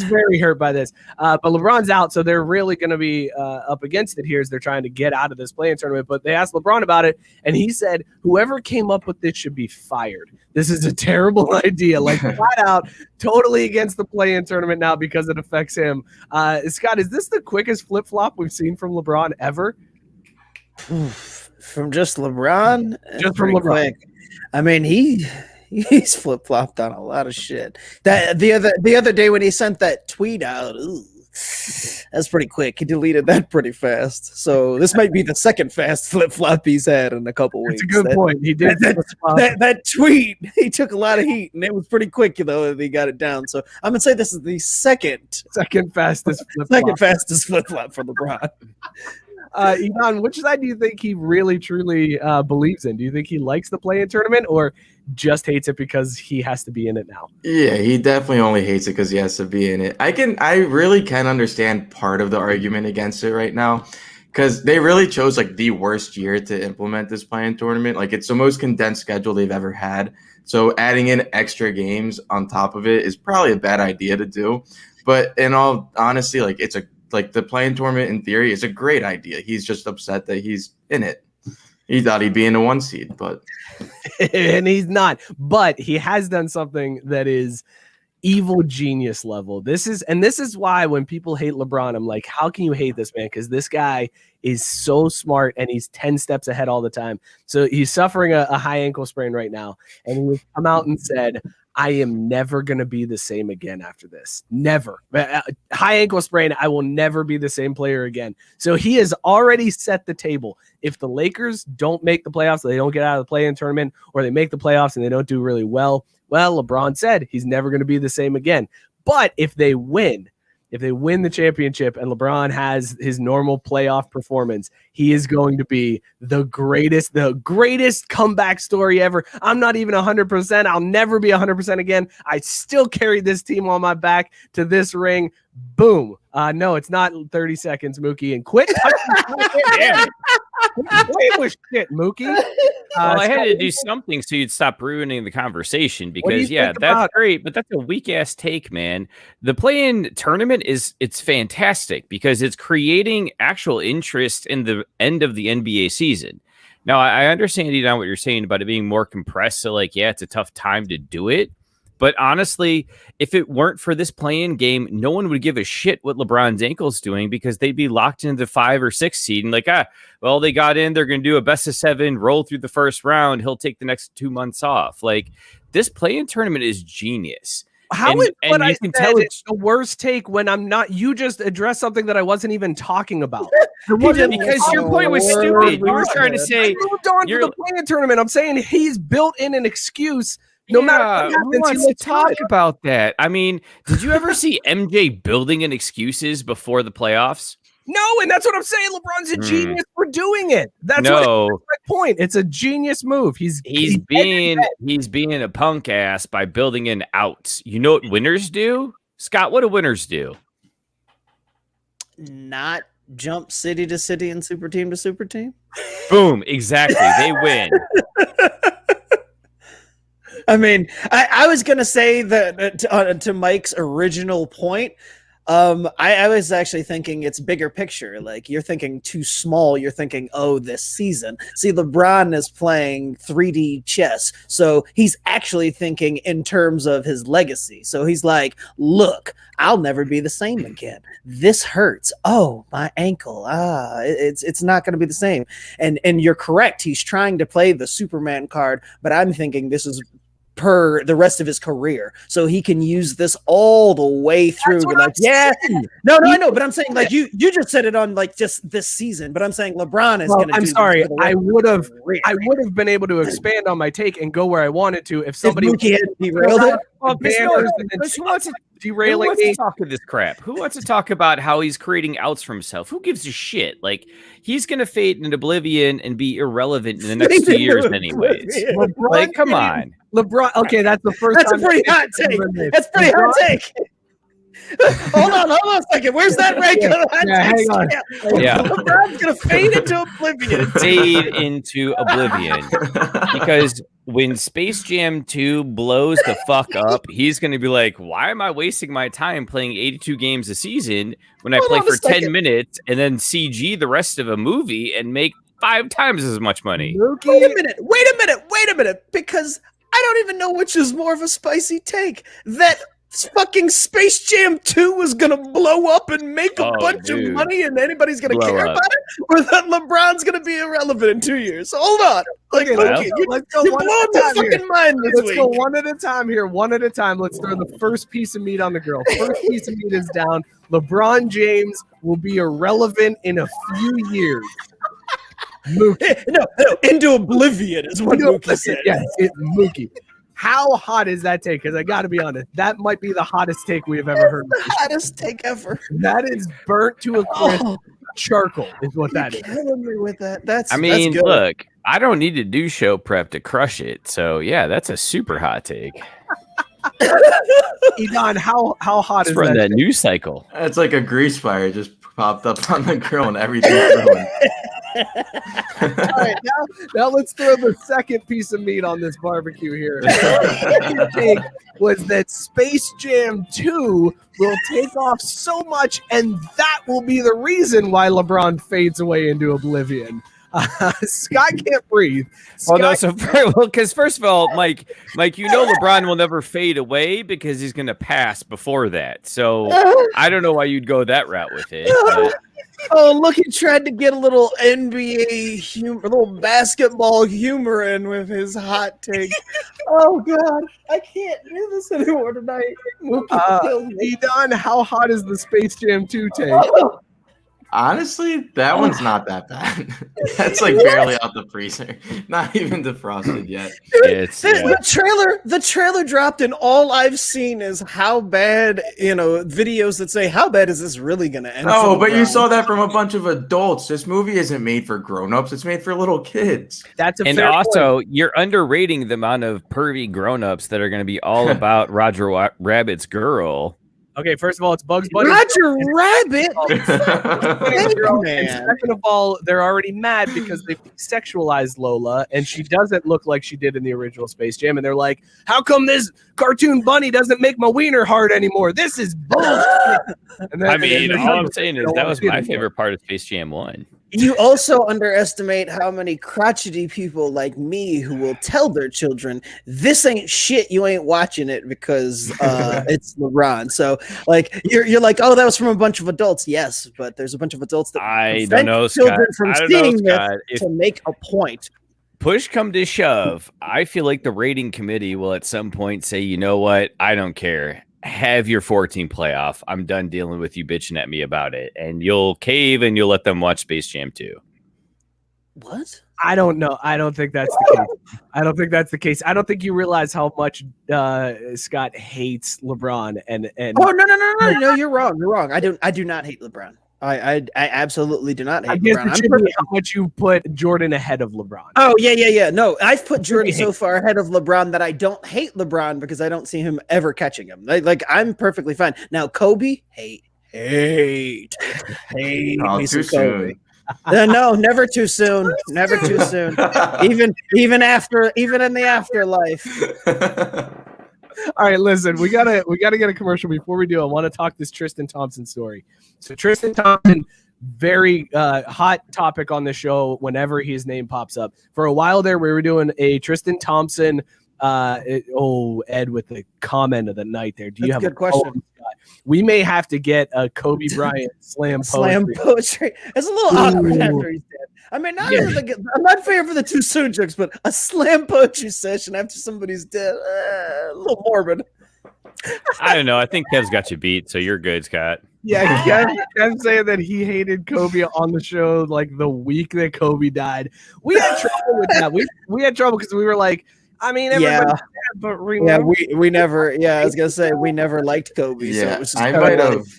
very hurt by this. But LeBron's out, so they're really going to be up against it here as they're trying to get out of this play-in tournament. But they asked LeBron about it, and he said, whoever came up with this should be fired. This is a terrible idea. Like, flat out, totally against the play-in tournament now because it affects him. Scott, is this the quickest flip-flop we've seen from LeBron ever? From just LeBron? Just from Pretty LeBron. quick. I mean, he's flip-flopped on a lot of shit. That the other day when he sent that tweet out, that's pretty quick. He deleted that pretty fast. So this might be the second fast flip-flop he's had in a couple weeks. That's a good point. He did That tweet, he took a lot of heat, and it was pretty quick, though, that he got it down. So I'm going to say this is the second fastest flip-flop. fastest flip-flop for LeBron. Idan, which side do you think he really truly believes in? Do you think he likes the play-in tournament or just hates it because he has to be in it now? Yeah, he definitely only hates it because he has to be in it. I really can understand part of the argument against it right now. because they really chose like the worst year to implement this play-in tournament. Like it's the most condensed schedule they've ever had. So adding in extra games on top of it is probably a bad idea to do. But in all honesty, like the play-in tournament in theory is a great idea. He's just upset that he's in it. He thought he'd be in the 1 seed, but and he's not. But he has done something that is evil genius level. This is why when people hate LeBron, I'm like, how can you hate this man? Because this guy is so smart and he's 10 steps ahead all the time. So he's suffering a high ankle sprain right now, and he's come out and said, I am never going to be the same again after this. Never. High ankle sprain, I will never be the same player again. So he has already set the table. If the Lakers don't make the playoffs, they don't get out of the play-in tournament, or they make the playoffs and they don't do really well, LeBron said he's never going to be the same again. But if they win the championship and LeBron has his normal playoff performance, he is going to be the greatest comeback story ever. I'm not even 100%. I'll never be 100% again. I still carried this team on my back to this ring. Boom. No, it's not 30 seconds, Mookie. And quit touching Quit with shit, Mookie. Well, I had to do something so you'd stop ruining the conversation because, that's great, but that's a weak-ass take, man. The play-in tournament it's fantastic because it's creating actual interest in the end of the NBA season. Now, I understand, Idan, what you're saying about it being more compressed, so, it's a tough time to do it. But honestly, if it weren't for this play-in game, no one would give a shit what LeBron's ankle's doing because they'd be locked into the 5 or 6 seed and they got in, they're going to do a best of 7, roll through the first round. He'll take the next 2 months off. This play-in tournament is genius. How is what I said it's the worst take when I'm not? You just addressed something that I wasn't even talking about. Because your point was stupid. You were trying to say I moved on to the play-in tournament. I'm saying he's built in an excuse. No matter what happens, who wants to talk about that? I mean, did you ever see MJ building in excuses before the playoffs? No, and that's what I'm saying. LeBron's a genius for doing it. That's my point. It's a genius move. He's being a punk ass by building in outs. You know what winners do? Scott, what do winners do? Not jump city to city and super team to super team. Boom, exactly. They win. I mean, I was going to say that to Mike's original point, I was actually thinking it's bigger picture. Like you're thinking too small. You're thinking, this season. See, LeBron is playing 3D chess. So he's actually thinking in terms of his legacy. So he's like, look, I'll never be the same again. This hurts. Oh, my ankle. It's not going to be the same. And you're correct. He's trying to play the Superman card, but I'm thinking this is per the rest of his career, so he can use this all the way through. No, I know, but I'm saying you just said it on just this season, but I'm saying LeBron is going to. I'm sorry, I would have been able to expand on my take and go where I wanted to if somebody had derailed it. Who wants to talk this crap? Who wants to talk about how he's creating outs for himself? Who gives a shit? He's going to fade in oblivion and be irrelevant in the next 2 years anyways. Come on. LeBron. Okay, that's the first That's time. A pretty hot take. That's a pretty hot take. Hold on a second. Where's that rank? Hang on. Yeah. LeBron's going to fade into oblivion. Fade into oblivion. Because when Space Jam 2 blows the fuck up, he's going to be like, why am I wasting my time playing 82 games a season when I play for 10 minutes and then CG the rest of a movie and make 5 times as much money? Wait a minute. Because I don't even know which is more of a spicy take. That fucking Space Jam 2 was going to blow up and make a bunch of money and anybody's going to care about it? Or that LeBron's going to be irrelevant in 2 years? Hold on. Let's go one at a time here. Let's go one at a time here. One at a time. Let's throw the first piece of meat on the grill. First piece of meat is down. LeBron James will be irrelevant in a few years. Mookie. No, into oblivion is what Mookie said. Yes, Mookie. How hot is that take? Because I got to be honest, that might be the hottest take we have ever heard. The hottest take ever. That is burnt to a crisp charcoal is what that is. Killing me with that. That's look, I don't need to do show prep to crush it. So yeah, that's a super hot take. Idan, how hot is run that take? news cycle? It's like a grease fire. Just popped up on the grill and everything's ruined. All right, now let's throw the second piece of meat on this barbecue here. The second take was that Space Jam 2 will take off so much, and that will be the reason why LeBron fades away into oblivion. Scott can't breathe. Because first of all, Mike, LeBron will never fade away because he's going to pass before that. So I don't know why you'd go that route with it. But. Oh, look, he tried to get a little NBA humor, a little basketball humor in with his hot take. Oh, God, I can't do this anymore tonight. Idan, how hot is the Space Jam 2 take? Honestly, that one's not that bad. That's like barely out the freezer. Not even defrosted yet. The trailer dropped, and all I've seen is how bad, videos that say, how bad is this really going to end? Oh, but you saw that from a bunch of adults. This movie isn't made for grown-ups. It's made for little kids. That's and also, point. You're underrating the amount of pervy grown-ups that are going to be all about Roger Rabbit's girl. Okay, first of all, it's Bugs Bunny. Roger Rabbit. Second of all, they're already mad because they sexualized Lola, and she doesn't look like she did in the original Space Jam. And they're like, "How come this cartoon bunny doesn't make my wiener hard anymore? This is bullshit." All I'm saying is that was my favorite part of Space Jam 1. You also underestimate how many crotchety people like me who will tell their children, this ain't shit, you ain't watching it because it's LeBron. So like you're like, oh, that was from a bunch of adults. Yes, but there's a bunch of adults that I don't know, Scott. From seeing it to make a point. Push come to shove, I feel like the rating committee will at some point say, you know what, I don't care. Have your 14 playoff. I'm done dealing with you bitching at me about it. And you'll cave and you'll let them watch Space Jam 2. What? I don't know. I don't think that's the case. I don't think you realize how much Scott hates LeBron and Oh, no, you're wrong. I do not hate LeBron. I absolutely do not hate LeBron. How much you put Jordan ahead of LeBron? Oh, yeah. No, I've put Jordan so far ahead of LeBron that I don't hate LeBron because I don't see him ever catching him. Like I'm perfectly fine. Now, Kobe, hate. Oh, too soon. No, never too soon. Never too soon. Even in the afterlife. All right, listen, we gotta get a commercial. Before we do, I want to talk this Tristan Thompson story. So Tristan Thompson, very hot topic on the show whenever his name pops up. For a while there, we were doing a Tristan Thompson. Ed with the comment of the night there. Do you have a good question? We may have to get a Kobe Bryant slam poetry. It's a little awkward after he's dead. I mean, I'm not fair for the too soon jokes, but a slam poetry session after somebody's dead, a little morbid. I don't know. I think Kev's got you beat, so you're good, Scott. Yeah, Kev's saying that he hated Kobe on the show like the week that Kobe died. We had trouble with that. We had trouble because we were like, I mean, everybody dead, but remember. we never. Yeah, I was gonna say we never liked Kobe. Yeah, so it was just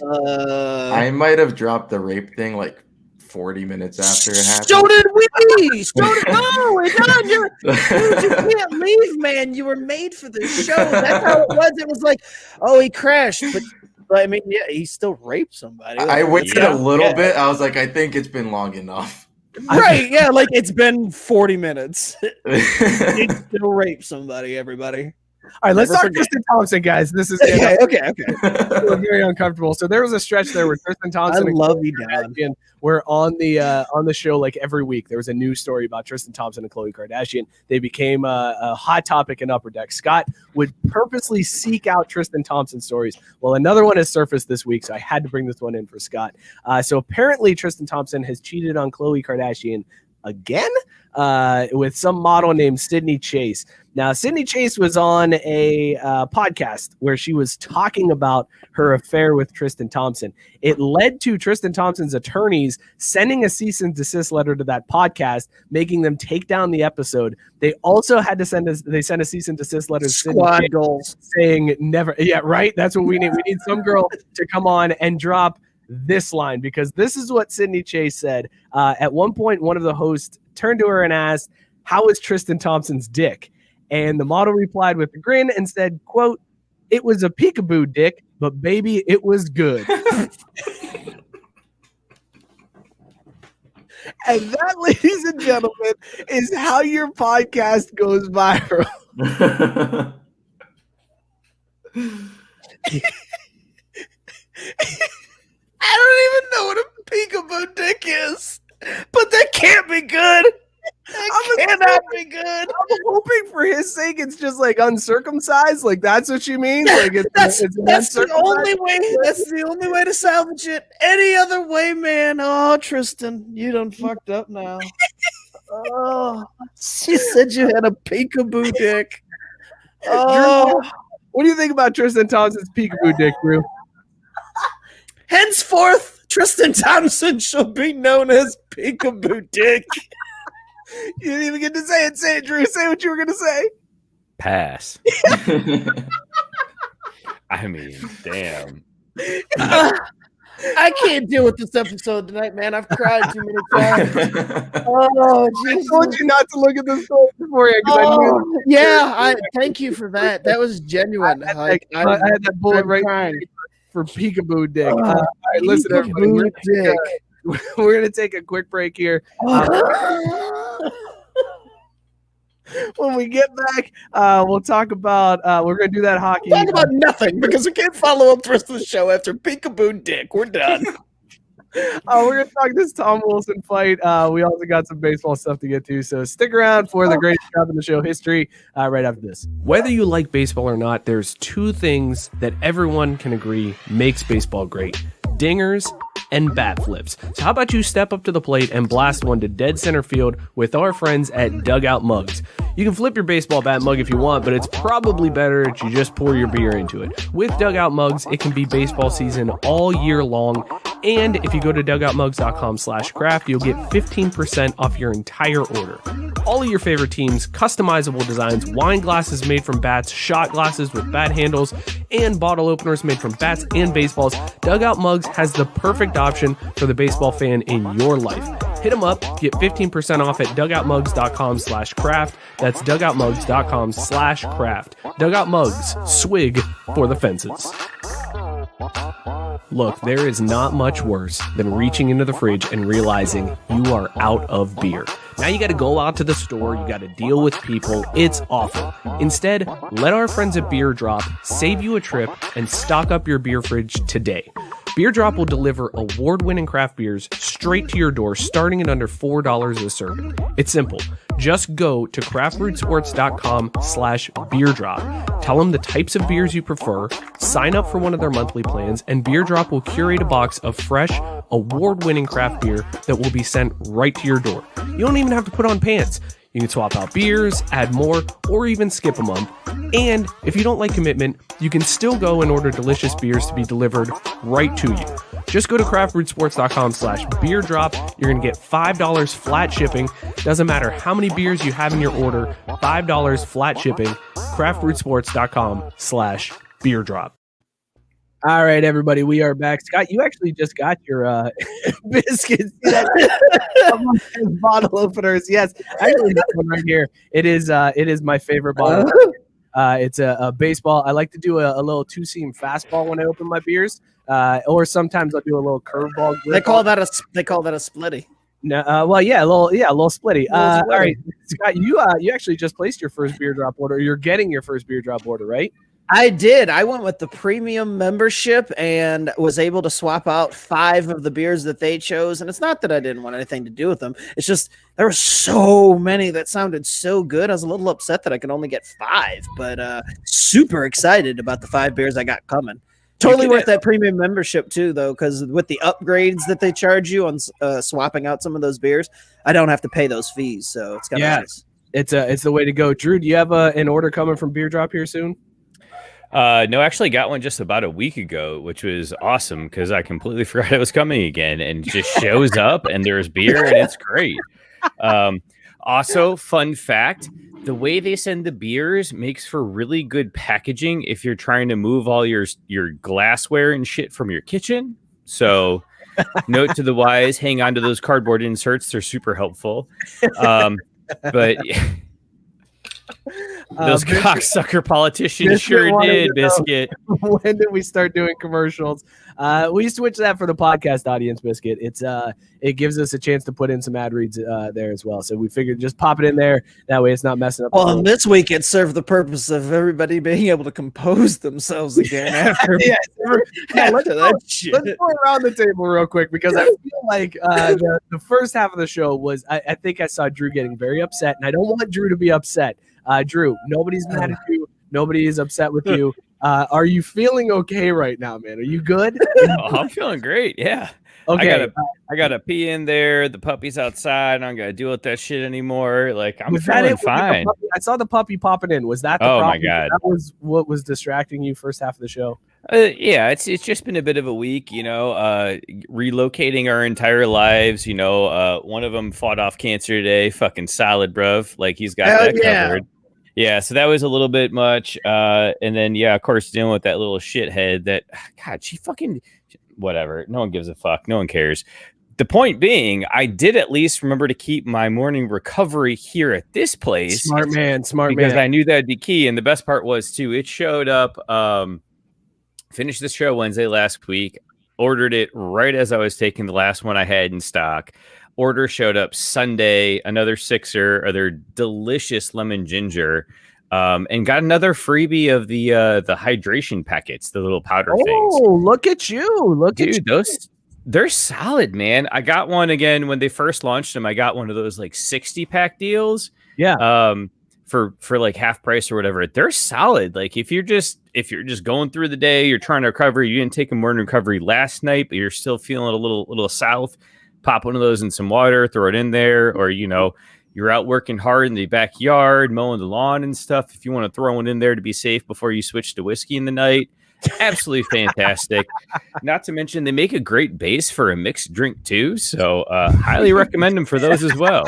I might have dropped the rape thing like 40 minutes after it happened. So did we. No, it's not. Dude, you can't leave, man. You were made for this show. That's how it was. It was like, oh, he crashed, but I mean, yeah, he still raped somebody. I waited a little bit. I was like, I think it's been long enough. Right, yeah, like it's been 40 minutes. He still raped somebody, everybody. All right, let's talk Tristan Thompson, guys. This is okay. We're very uncomfortable. So there was a stretch there where Tristan Thompson and were on the show like every week. There was a news story about Tristan Thompson and Khloe Kardashian. They became a hot topic in Upper Deck. Scott would purposely seek out Tristan Thompson stories. Well, another one has surfaced this week, so I had to bring this one in for Scott. So apparently Tristan Thompson has cheated on Khloe Kardashian again with some model named Sydney Chase. Now, Sydney Chase was on a podcast where she was talking about her affair with Tristan Thompson. It led to Tristan Thompson's attorneys sending a cease and desist letter to that podcast, making them take down the episode. They also had to send a cease and desist letter to Squad goals saying never. Yeah, right. That's what we need. We need some girl to come on and drop this line, because this is what Sydney Chase said. At one point, one of the hosts turned to her and asked, "How is Tristan Thompson's dick?" And the model replied with a grin and said, quote, "It was a peekaboo dick, but baby, it was good." And that, ladies and gentlemen, is how your podcast goes viral. I don't even know what a peekaboo dick is, but that can't be good. That cannot be good. I'm hoping for his sake it's just like uncircumcised. Like that's what you mean? Like That's it's the only way. That's the only way to salvage it. Any other way, man? Oh, Tristan, you done fucked up now. Oh, she said you had a peekaboo dick. Oh, Drew, what do you think about Tristan Thompson's peekaboo dick, Drew? henceforth, Tristan Thompson shall be known as peekaboo dick. You didn't even get to say it. Say it, Drew. Say what you were going to say. Pass. I mean, damn. I can't deal with this episode tonight, man. I've cried too many times. Oh, I Jesus. told you not to look at the story beforehand. Oh, yeah, I thank you for that. That was genuine. I had that bullet right crying. for peekaboo dick. Oh, All right, listen, everybody. Peekaboo We're going to take a quick break here. When we get back, we'll talk about we're going to do that hockey. Talk about nothing because we can't follow up the rest of the show after peekaboo dick. We're done. We're going to talk this Tom Wilson fight. We also got some baseball stuff to get to, so stick around for the greatest job in the show history right after this. Whether you like baseball or not, there's two things that everyone can agree makes baseball great: dingers and bat flips. So how about you step up to the plate and blast one to dead center field with our friends at Dugout Mugs. You can flip your baseball bat mug if you want, but it's probably better if you just pour your beer into it. With Dugout Mugs, it can be baseball season all year long. And if you go to dugoutmugs.com/craft, you'll get 15% off your entire order. All of your favorite teams, customizable designs, wine glasses made from bats, shot glasses with bat handles, and bottle openers made from bats and baseballs. Dugout Mugs has the perfect option for the baseball fan in your life. Hit them up, get 15% off at dugoutmugs.com/craft. That's dugoutmugs.com/craft. Dugout Mugs, swig for the fences. Look, there is not much worse than reaching into the fridge and realizing you are out of beer. Now you got to go out to the store, you got to deal with people. It's awful. Instead, let our friends at Beer Drop save you a trip and stock up your beer fridge today. Beer Drop will deliver award-winning craft beers straight to your door, starting at under $4 a serving. It's simple. Just go to craftbrewsports.com/beerdrop. Tell them the types of beers you prefer, sign up for one of their monthly plans, and Beer Drop will curate a box of fresh, award-winning craft beer that will be sent right to your door. You don't even have to put on pants. You can swap out beers, add more, or even skip a month. And if you don't like commitment, you can still go and order delicious beers to be delivered right to you. Just go to craftbrewsports.com/beerdrop. You're going to get $5 flat shipping. Doesn't matter how many beers you have in your order, $5 flat shipping. craftbrewsports.com/beerdrop. All right, everybody, we are back. Scott, you actually just got your biscuits. Bottle openers. Yes, I actually got one right here. It is my favorite bottle. It's a baseball. I like to do a little two-seam fastball when I open my beers, or sometimes I'll do a little curveball. They call that a splitty. No, well, yeah, a little splitty. All right, Scott, you actually just placed your first beer drop order. You're getting your first beer drop order, right? I did. I went with the premium membership and was able to swap out 5 of the beers that they chose. And it's not that I didn't want anything to do with them. It's just there were so many that sounded so good. I was a little upset that I could only get 5, but super excited about the 5 beers I got coming. Totally worth that premium membership too, though, because with the upgrades that they charge you on swapping out some of those beers, I don't have to pay those fees. So it's kind of nice. It's the way to go. Drew, do you have an order coming from Beer Drop here soon? No, I actually got one just about a week ago, which was awesome because I completely forgot it was coming again, and it just shows up and there's beer and it's great. Also, fun fact, the way they send the beers makes for really good packaging if you're trying to move all your glassware and shit from your kitchen. So note to the wise, hang on to those cardboard inserts. They're super helpful. But Those cocksucker politicians Biscuit sure wanted did, to know, Biscuit. when did we start doing commercials? We switched that for the podcast audience, Biscuit. It gives us a chance to put in some ad reads there as well. So we figured just pop it in there. That way it's not messing up. Well, and this week it served the purpose of everybody being able to compose themselves again after, let's after that shit. go around the table real quick because I feel like the first half of the show was I think I saw Drew getting very upset, and I don't want Drew to be upset. Drew, nobody's mad at you. Nobody is upset with you. Are you feeling okay right now, man? Are you good? Oh, I'm feeling great. Yeah. Okay. I gotta pee in there. The puppy's outside. I don't gotta deal with that shit anymore. Like, I'm Was that feeling it? fine. I saw the puppy popping in. Was that the Oh, problem? my God. That was what was distracting you first half of the show? Yeah, it's just been a bit of a week, relocating our entire lives. One of them fought off cancer today. Fucking solid, bruv. Like, he's got that covered. Yeah, so that was a little bit much. And then, yeah, of course, dealing with that little shithead that, God, she fucking, whatever. No one gives a fuck. No one cares. The point being, I did at least remember to keep my morning recovery here at this place. Smart man. Because I knew that'd be key. And the best part was, too, it showed up, finished the show Wednesday last week, ordered it right as I was taking the last one I had in stock. Order showed up Sunday, another sixer of their delicious lemon ginger, and got another freebie of the hydration packets, the little powder things. Oh, look at you. Dude, they're solid, man. I got one again when they first launched them. I got one of those like 60-pack deals. Yeah. For like half price or whatever. They're solid. Like if you're just going through the day, you're trying to recover, you didn't take a morning recovery last night, but you're still feeling a little south, pop one of those in some water, throw it in there, or you're out working hard in the backyard, mowing the lawn and stuff. If you want to throw one in there to be safe before you switch to whiskey in the night, absolutely fantastic. Not to mention they make a great base for a mixed drink too. So highly recommend them for those as well.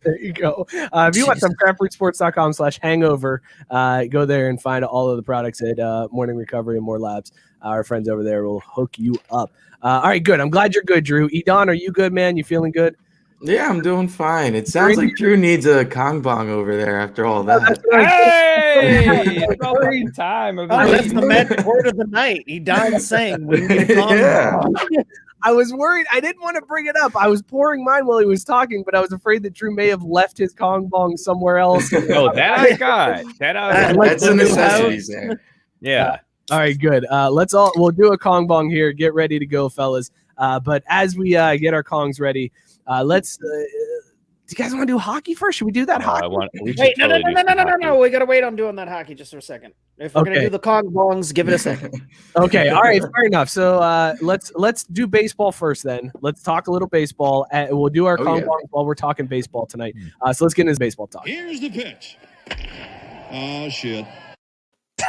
There you go. If you want some craftbrewsports.com/hangover, go there and find all of the products at Morning Recovery and More Labs. Our friends over there will hook you up. All right, good. I'm glad you're good, Drew. Idan, are you good, man? You feeling good? Yeah, I'm doing fine. It sounds like Drew needs a Kong bong over there after all that. Hey, it's all fucking time. That's the magic word of the night. Idan saying we need a Kong bong. I was worried. I didn't want to bring it up. I was pouring mine while he was talking, but I was afraid that Drew may have left his Kong bong somewhere else. Oh, that I got. That's a necessity there. Yeah. All right, good. We'll do a Kong bong here. Get ready to go, fellas. But as we get our Kongs ready, let's. Do you guys want to do hockey first? Should we do that hockey? Wait, no. We gotta wait on doing that hockey just for a second. If we're gonna do the Kong bongs, give it a second. Okay, all right, fair enough. So let's do baseball first. Then let's talk a little baseball. We'll do our Kong bong while we're talking baseball tonight. So let's get into baseball talk. Here's the pitch. Oh, shit.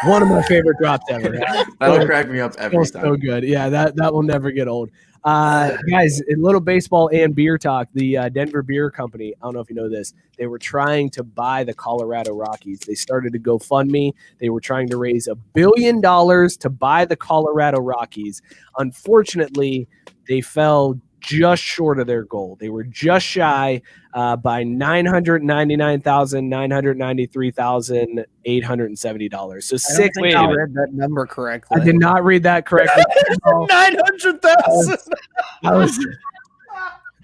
One of my favorite drops ever. That'll crack me up every time. So good. Yeah, that will never get old. Guys, in little baseball and beer talk, the Denver Beer Company, I don't know if you know this, they were trying to buy the Colorado Rockies. They started a GoFundMe. They were trying to raise $1 billion to buy the Colorado Rockies. Unfortunately, they fell just short of their goal. They were just shy by $993,870. So I read that number correctly. I did not read that correctly. 900,000.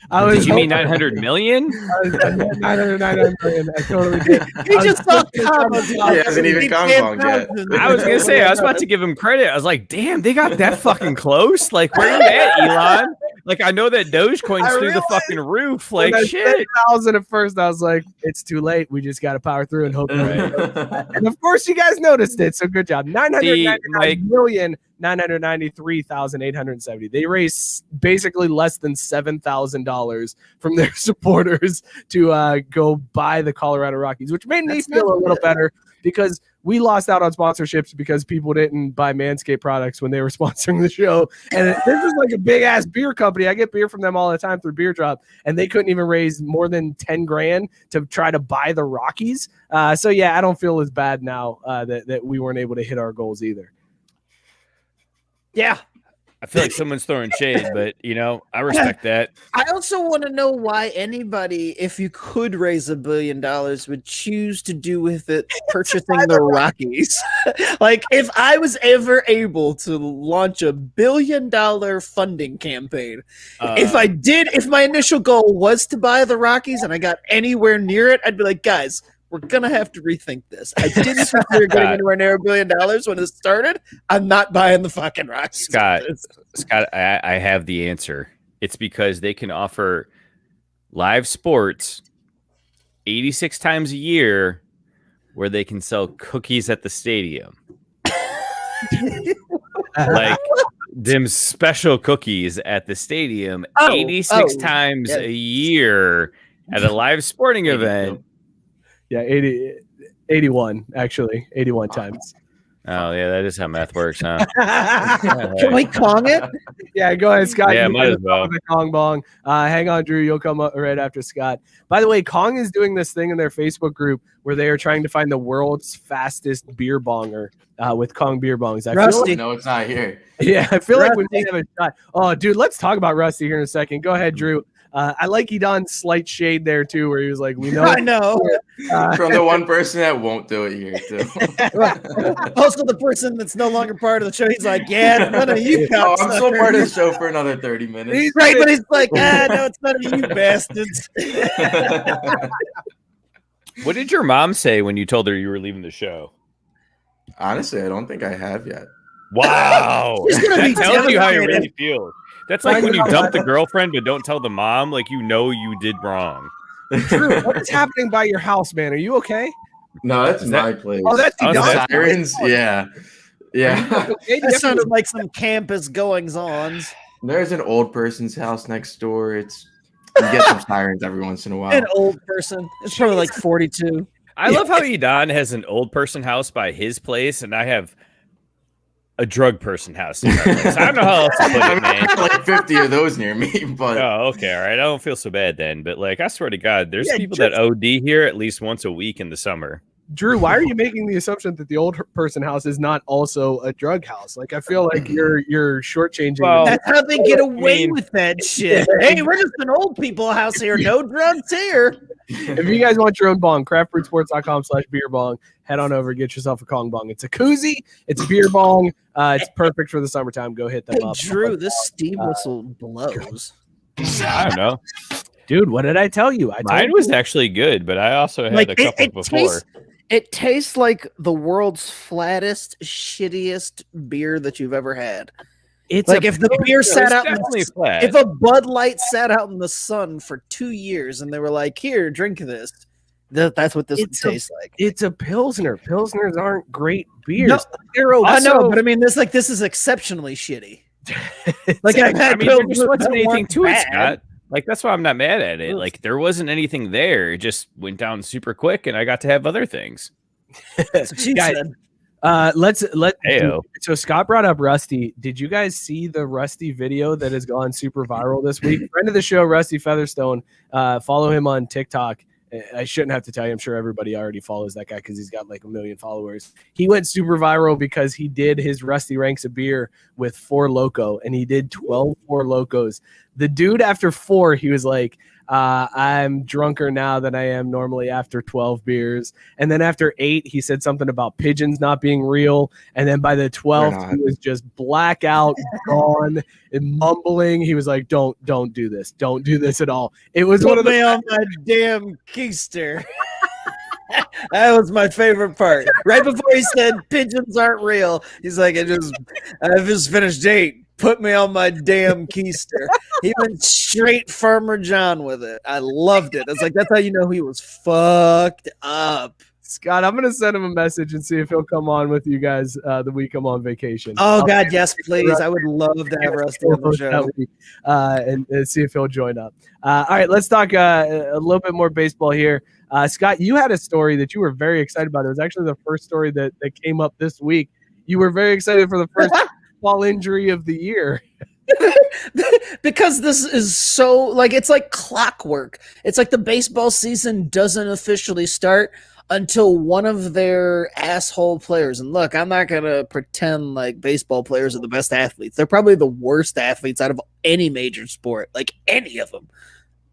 Did you mean 900 million? 900 million. I totally did. He just saw commas. He hasn't even Kong bonged yet. I was gonna say I was about to give him credit. I was like, damn, they got that fucking close. Like, where you at, Elon? Like, I know that Dogecoin's through the fucking roof. Like, shit. 10,000 at first, I was like, it's too late. We just got to power through and hope. And of course, you guys noticed it. So good job. 993,870. They raised basically less than $7,000 from their supporters to go buy the Colorado Rockies, which made me feel a little better because we lost out on sponsorships because people didn't buy Manscaped products when they were sponsoring the show. And this is like a big ass beer company. I get beer from them all the time through Beer Drop, and they couldn't even raise more than 10 grand to try to buy the Rockies. So yeah, I don't feel as bad now that we weren't able to hit our goals either. Yeah. I feel like someone's throwing shade, but I respect that. I also want to know why anybody, if you could raise $1 billion, would choose to do with it purchasing the Rockies. Like, if I was ever able to launch $1 billion funding campaign, if my initial goal was to buy the Rockies and I got anywhere near it, I'd be like, guys, we're gonna have to rethink this. I didn't think we were getting anywhere near $1 billion when it started. I'm not buying the fucking Rockies. Scott, I have the answer. It's because they can offer live sports 86 times a year where they can sell cookies at the stadium. Like them special cookies at the stadium 86 times a year at a live sporting event. Yeah, 81, actually. 81 times. Oh, yeah, that is how math works, huh? Can we Kong it? Yeah, go ahead, Scott. Yeah, might as well. The Kong Bong. Hang on, Drew. You'll come up right after Scott. By the way, Kong is doing this thing in their Facebook group where they are trying to find the world's fastest beer bonger with Kong beer bongs. No, it's not here. Yeah, I feel like we may have a shot. Oh, dude, let's talk about Rusty here in a second. Go ahead, Drew. I like Idan's slight shade there too, where he was like, "We know." I know. From the one person that won't do it here, too. Also, the person that's no longer part of the show, he's like, "Yeah, none of you." Oh, I'm still part of the show for another 30 minutes. He's right, but he's like, no, it's none of you bastards. What did your mom say when you told her you were leaving the show? Honestly, I don't think I have yet. Wow, that tells you how you really feel. That's like when you dump the that. girlfriend but don't tell the mom, like you did wrong. Drew, what is happening by your house, man? Are you okay? No, that's my place. Oh, that's Idan's. Sirens. Yeah. That sounded like some campus goings-ons. There's an old person's house next door. You get some sirens every once in a while. An old person. It's probably like 42. I love how Idan has an old person house by his place, and I have a drug person house in my place. I don't know how else to put it, man. Like 50 of those near me, but Oh, okay, all right. I don't feel so bad then. But I swear to God, there's people that OD here at least once a week in the summer. Drew, why are you making the assumption that the old person house is not also a drug house? Like, I feel like you're shortchanging. Well, That's how they get away with that shit. Hey, we're just an old people house here. No drugs here. If you guys want your own bong, craftbrewsports.com/beer bong. Head on over, get yourself a Kong bong. It's a koozie. It's a beer bong. It's perfect for the summertime. Go hit them Hey, up. Drew, this steam whistle blows. I don't know. Dude, what did I tell you? Mine was actually good, but I also had a couple before. It tastes like the world's flattest, shittiest beer that you've ever had. It's like if the beer sat out, flat. if a Bud Light sat out in the sun for 2 years and they were like, "Here, drink this," that's what this would taste like. It's a pilsner. Pilsners aren't great beers. No, they're okay. I know, but I mean, this is exceptionally shitty. Like I've had there pilsners just wasn't that anything weren't to it, bad. Scott. Like that's why I'm not mad at it. Like there wasn't anything there. It just went down super quick, and I got to have other things. That's what she Guys, said. So Scott brought up Rusty. Did you guys see the Rusty video that has gone super viral this week? Friend of the show, Rusty Featherstone. Follow him on TikTok. I shouldn't have to tell you. I'm sure everybody already follows that guy because he's got like 1 million followers. He went super viral because he did his Rusty Ranks of Beer with 4 Loko, and he did 12 4 Lokos. The dude after 4, he was like, I'm drunker now than I am normally after 12 beers. And then after 8, he said something about pigeons not being real. And then by the 12th, he was just blackout, gone, and mumbling. He was like, don't do this. Don't do this at all. It was one of the on my damn keister. That was my favorite part. Right before he said pigeons aren't real, he's like, I just finished 8. Put me on my damn keister. He went straight Farmer John with it. I loved it. It's like, that's how you know he was fucked up. Scott, I'm going to send him a message and see if he'll come on with you guys the week I'm on vacation. Oh, God, yes, please. I would love to have Rusty on the show. And see if he'll join up. All right, let's talk a little bit more baseball here. Scott, you had a story that you were very excited about. It was actually the first story that came up this week. You were very excited for the first ball injury of the year. Because this is so, like, it's like clockwork. It's like the baseball season doesn't officially start until one of their asshole players, and look, I'm not going to pretend like baseball players are the best athletes. They're probably the worst athletes out of any major sport, like any of them.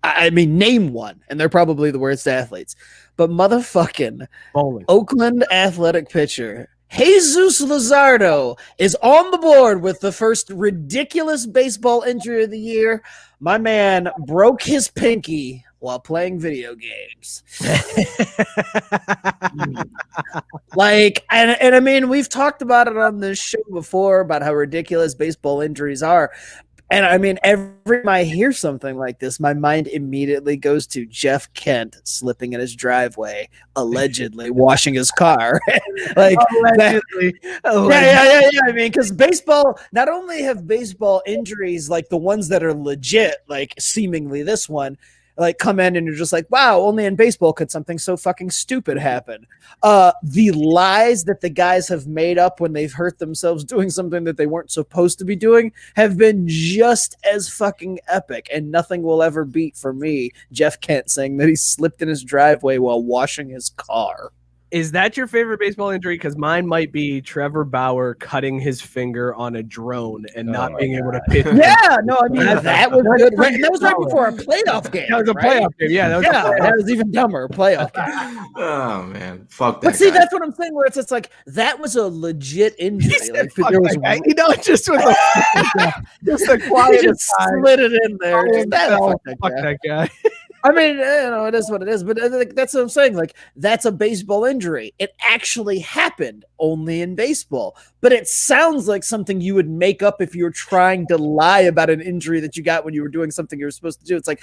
I mean, name one, and they're probably the worst athletes. But motherfucking Bowling. Oakland Athletic pitcher Jesus Luzardo is on the board with the first ridiculous baseball injury of the year. My man broke his pinky while playing video games. And I mean, we've talked about it on this show before about how ridiculous baseball injuries are. And I mean, every time I hear something like this, my mind immediately goes to Jeff Kent slipping in his driveway, allegedly washing his car. Allegedly. Yeah. I mean, because baseball, not only have baseball injuries like the ones that are legit, like seemingly this one, like come in and you're just like, wow, only in baseball could something so fucking stupid happen. The lies that the guys have made up when they've hurt themselves doing something that they weren't supposed to be doing have been just as fucking epic, and nothing will ever beat, for me, Jeff Kent saying that he slipped in his driveway while washing his car. Is that your favorite baseball injury? Because mine might be Trevor Bauer cutting his finger on a drone and not being able to pitch. Yeah, no, I mean, that was good. That was right before a playoff game. That was a right? playoff game. Yeah, that was even dumber. Playoff game. Oh man, fuck that. But see, guy. that's what I'm saying. Where it's like that was a legit injury. Like, Fuck there was that guy. You know, just with just a quiet he just slid it in there. Just Fuck that guy. I mean, it is what it is. But that's what I'm saying. Like, that's a baseball injury. It actually happened only in baseball. But it sounds like something you would make up if you were trying to lie about an injury that you got when you were doing something you were supposed to do. It's like,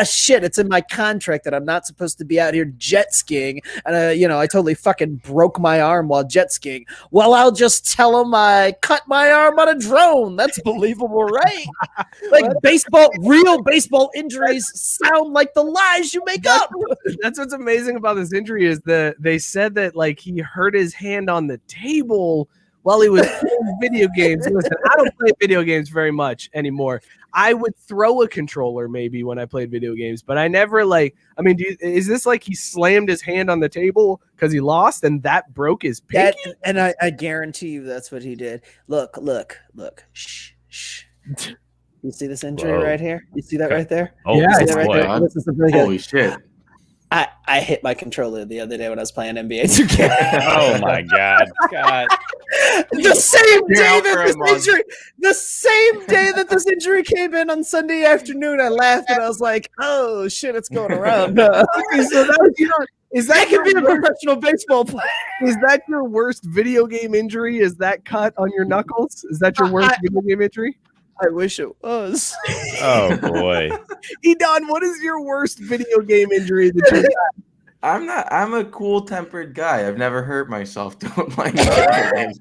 shit, it's in my contract that I'm not supposed to be out here jet skiing. And, I totally fucking broke my arm while jet skiing. Well, I'll just tell them I cut my arm on a drone. That's believable, right? Like, real baseball injuries sound like the lies you make up. That's what's amazing about this injury is that they said that like he hurt his hand on the table while he was playing video games. Listen, I don't play video games very much anymore. I would throw a controller maybe when I played video games, but I never is this like he slammed his hand on the table because he lost and that broke his pinky? And I guarantee you that's what he did. Look. Shh. You see this injury right here? You see that right there? Oh, yeah. This is really good. Holy shit. I hit my controller the other day when I was playing NBA 2K. Oh my god. The same day that this injury came in on Sunday afternoon, I laughed and I was like, "Oh shit, it's going around." Okay, so that could be a professional baseball player. Is that your worst video game injury? Is that cut on your knuckles? Is that your worst video game injury? I wish it was. Oh boy. Idan, what is your worst video game injury that you got? I'm a cool-tempered guy. I've never hurt myself doing playing video games.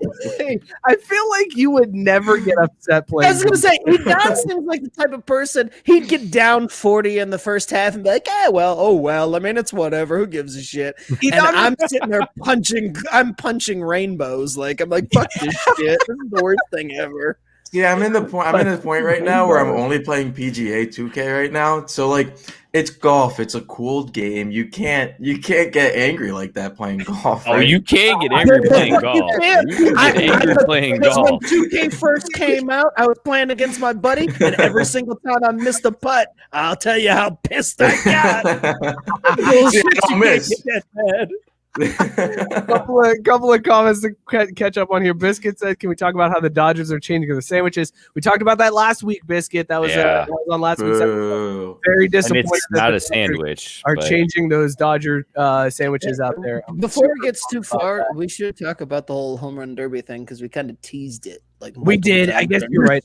I feel like you would never get upset playing. I was going to say, Idan seems like the type of person, he'd get down 40 in the first half and be like, well, I mean, it's whatever. Who gives a shit? And I'm sitting there punching rainbows. Like, I'm like, fuck this shit. This is the worst thing ever. Yeah, I'm in the point right now where I'm only playing PGA 2K right now. So like, it's golf. It's a cool game. You can't get angry like that playing golf. Oh, right? you can get angry playing golf. You can get angry playing golf. When 2K first came out, I was playing against my buddy, and every single time I missed a putt, I'll tell you how pissed I got. Don't miss. couple of comments to catch up on here. Biscuit said, can we talk about how the Dodgers are changing the sandwiches? We talked about that last week, Biscuit. That was on last week's episode. Very disappointed. I mean, it's not a sandwich. Are changing those Dodger sandwiches out there. Before it gets too far, we should talk about the whole home run derby thing because we kind of teased it. Like we did. I guess you're right.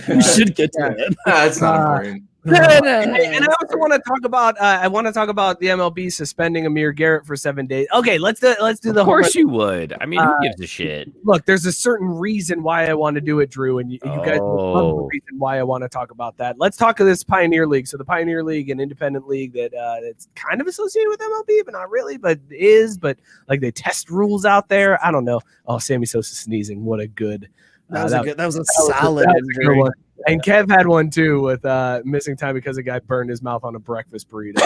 We should get to it. That's not important. And I also want to talk about the MLB suspending Amir Garrett for 7 days. Okay, let's do the. Of course you would. I mean, who gives a shit? Look, there's a certain reason why I want to do it, Drew, and you guys will love the reason why I want to talk about that. Let's talk of this Pioneer League. So the Pioneer League, an independent league that's kind of associated with MLB, but not really, but is. But like they test rules out there. I don't know. Oh, Sammy Sosa sneezing. What a good. That was a solid injury. One. And Kev had one too with missing time because a guy burned his mouth on a breakfast burrito.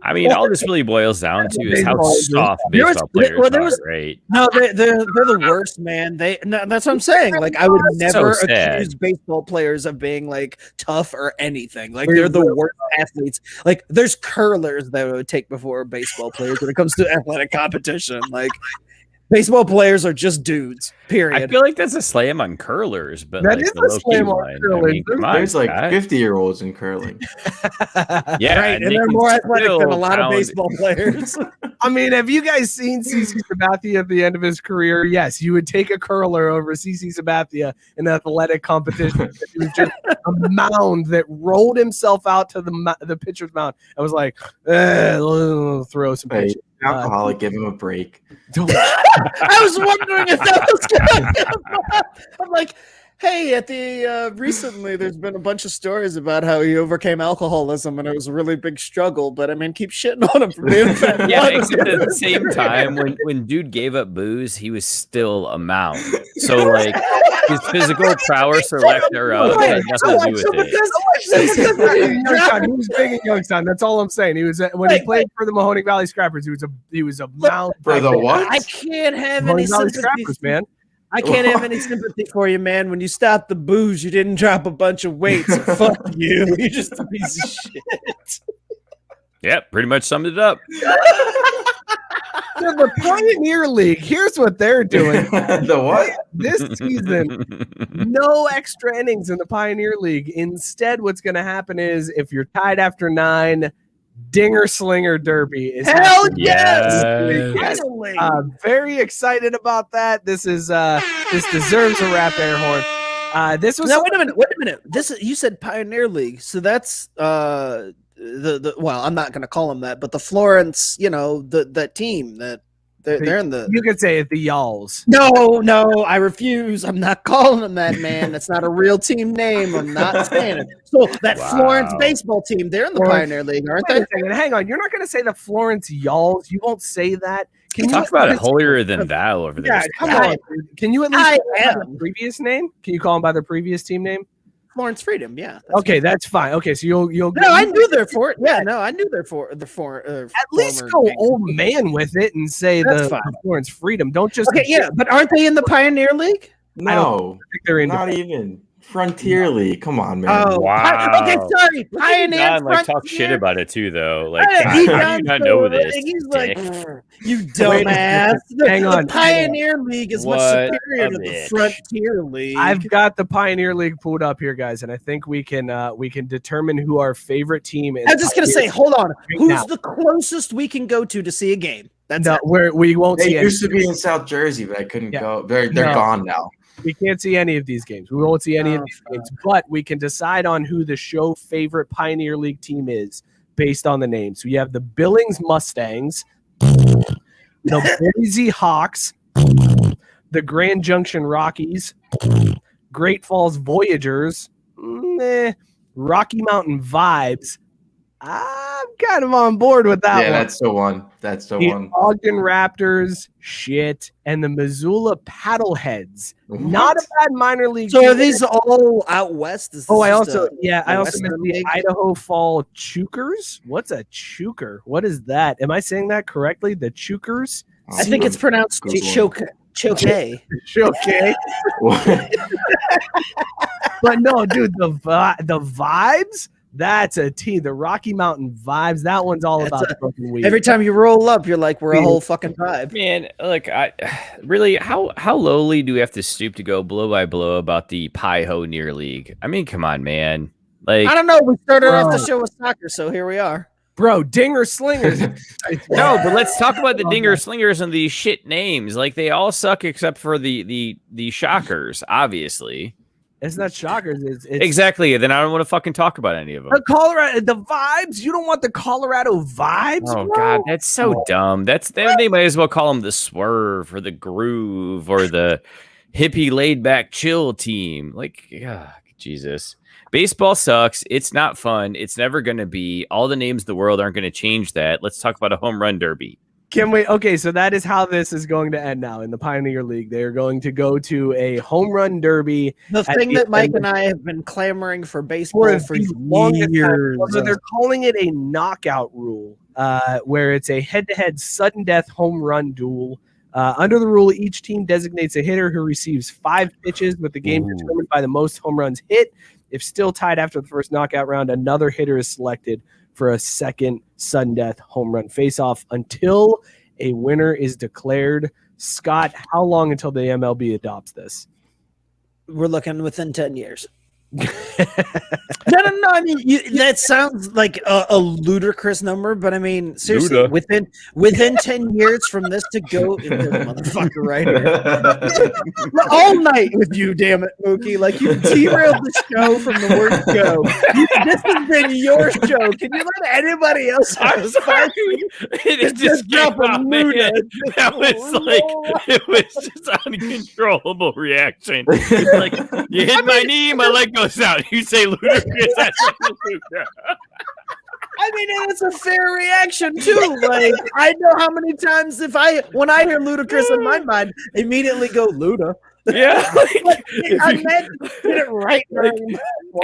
I mean, all this really boils down to is how soft There was- baseball players well, there are, was- right? No, they're the worst, man. That's what I'm saying. Like, I would never sad. accuse baseball players of being like tough or anything. Like, they're the worst athletes. Like, there's curlers that I would take before baseball players when it comes to athletic competition. Like, baseball players are just dudes. Period. I feel like that's a slam on curlers, but That like is the a low-key slam on one. curlers. I mean, come on, There's like Scott. 50-year-olds in curling. Yeah, right, and they they're can more athletic than a still lot of pound- baseball players. I mean, have you guys seen CC Sabathia at the end of his career? Yes, you would take a curler over CC Sabathia in athletic competition. He was just a mound that rolled himself out to the pitcher's mound. I was like, throw some Hey, pitches. alcoholic, give him a break. Don't- I was wondering if that was going to come up. I'm like, hey, at the recently, there's been a bunch of stories about how he overcame alcoholism, and it was a really big struggle. But I mean, keep shitting on him for being a fat. Yeah, blood. except at the same time, when dude gave up booze, he was still a mound. So like his physical prowess or lack thereof had nothing to do with it. He was big in Youngstown. That's all I'm saying. He was when he played for the Mahoning Valley Scrappers. He was a mound For the what? I can't have any Mahoning Valley sympathy. Scrappers, man. I can't have any sympathy for you, man. When you stopped the booze, you didn't drop a bunch of weight. So fuck you. You're just a piece of shit. Yep, pretty much summed it up. The Pioneer League. Here's what they're doing The what? this season. No extra innings in the Pioneer League. Instead, what's going to happen is if you're tied after 9, Dinger Slinger Derby is Hell happening. yes! Yes. Finally. Very excited about that. This deserves a rap air horn. This was Now wait a minute. You said Pioneer League, so that's the well, I'm not going to call them that, but the Florence, that team that they're in the. You could say it, the Y'alls. No, I refuse. I'm not calling them that, man. That's not a real team name. I'm not saying it. So that Florence baseball team, they're in the Pioneer League, aren't Wait they? a second, hang on. You're not going to say the Florence Y'alls. You won't say that. Can you Talk about it holier than thou over there. Yeah, come on. Dude. Can you at least I call them by am. their previous name? Can you call them by their previous team name? Florence Freedom, yeah. Okay, that's fine. Okay, so you'll No, I knew they're for it. Yeah, no, I knew they're for the at least go old man with it and say That's the fine. Florence Freedom. Don't just Okay, yeah, but aren't they in the Pioneer League? No, think they're in. not even. Frontier League. Come on, man. Oh, Wow. okay, sorry. Pioneer. Don like talk Frontier. shit about it too, though. Like, Hey, how he do you done not so know right. this? He's like, dick? you dumbass. Hang on. The Pioneer League is much What superior a to the bitch. Frontier League. I've got the Pioneer League pulled up here, guys, and I think we can determine who our favorite team is. I'm just gonna say, hold on. Who's now. the closest we can go to see a game? That's No, it. we won't They see any. used to be in South Jersey, but I couldn't Yeah. go. They're No. gone now. We can't see any of these games. We won't see any of Oh, these games, but we can decide on who the show favorite Pioneer League team is based on the names. So you have the Billings Mustangs, the Boise Hawks, the Grand Junction Rockies, Great Falls Voyagers, Rocky Mountain Vibes. I'm kind of on board with that Yeah, one. that's the one. That's the The one. Ogden Raptors, shit, and the Missoula Paddleheads. Not a What? bad minor league. So are team. these all out west? Is Oh, this I just also a I also Western missed the League? Idaho Fall Chukers. What's a Chuker? What is that? Am I saying that correctly? The Chukers? I think it's pronounced Good choke. Okay. What? But no, dude, the vibes. That's a team. The Rocky Mountain Vibes. That one's all That's about a- fucking weed. Every time you roll up, you're like, we're a whole fucking vibe. Man, look, I really how lowly do we have to stoop to go blow by blow about the Pioneer League? I mean, come on, man. Like, I don't know. We started off the Bro. show with soccer, so here we are. Bro, Dinger Slingers. no, but let's talk about the Dinger Slingers and these shit names. Like, they all suck except for the Shockers, obviously. It's not Shockers. It's Exactly. Then I don't want to fucking talk about any of them. the Colorado. The Vibes. You don't want the Colorado Vibes. Oh bro? God, that's so dumb. They might as well call them the Swerve or the Groove or the hippie laid back chill team. Like, Jesus. Baseball sucks. It's not fun. It's never going to be. All the names in the world aren't going to change that. Let's talk about a home run derby. Can we? Okay, so that is how this is going to end now in the Pioneer League. They are going to go to a home run derby. The thing that Mike and I have been clamoring for baseball for years. years. So they're calling it a knockout rule, where it's a head-to-head sudden death home run duel. Under the rule, each team designates a hitter who receives 5 pitches, with the game determined by the most home runs hit. If still tied after the first knockout round, another hitter is selected for a second sudden death home run faceoff until a winner is declared. Scott, how long until the MLB adopts this? We're looking within 10 years. No. I mean, that sounds like a ludicrous number, but I mean, seriously, within 10 years from this to go, motherfucker, right here, all night with you, damn it, Mookie. Like you derailed the show from the word go. This has been your show. Can you let anybody else? I'm sorry. It just came out, man. That was like it was just uncontrollable reaction. It's like you hit my knee, my leg goes out. You say ludicrous. I say ludicrous. I mean, it's a fair reaction too. Like I know how many times when I hear ludicrous in my mind, immediately go Luda. Yeah, I meant to get it right.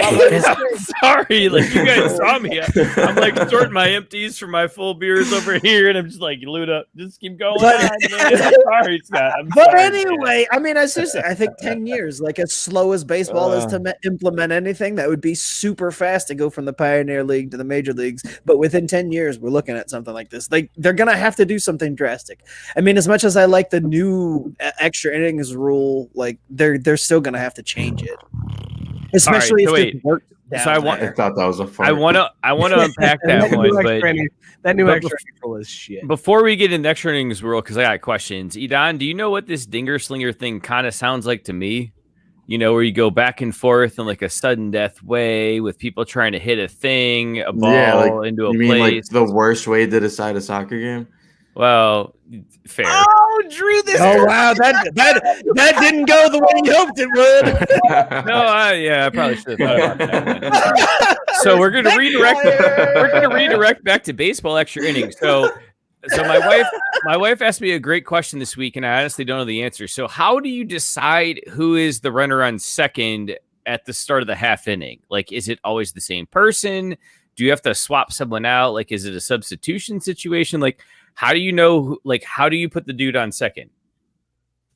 I'm sorry, like you guys saw me. I'm like sorting my empties from my full beers over here, and I'm just like Luda, just keep going. On, man. Sorry, Scott. But anyway, I mean, I think 10 years, like as slow as baseball is to implement anything, that would be super fast to go from the Pioneer League to the major leagues. But within 10 years, we're looking at something like this. Like they're gonna have to do something drastic. I mean, as much as I like the new extra innings rule. Like they're still gonna have to change it, especially if it works. So I thought that was a fun. I want to unpack that one, but that new extra rule is shit. Before we get into extra innings rule, because I got questions. Idan, do you know what this dinger slinger thing kind of sounds like to me? You know, where you go back and forth in like a sudden death way with people trying to hit a ball into a place. You mean like the worst way to decide a soccer game? Well, fair. Oh, Drew, this. Oh wow, that didn't go the way you hoped it would. No, I probably should have thought about that. So we're gonna redirect. We're gonna redirect back to baseball extra innings. So my wife asked me a great question this week, and I honestly don't know the answer. So how do you decide who is the runner on second at the start of the half inning? Like, is it always the same person? Do you have to swap someone out? Like, is it a substitution situation? Like, how do you know? Like, how do you put the dude on second?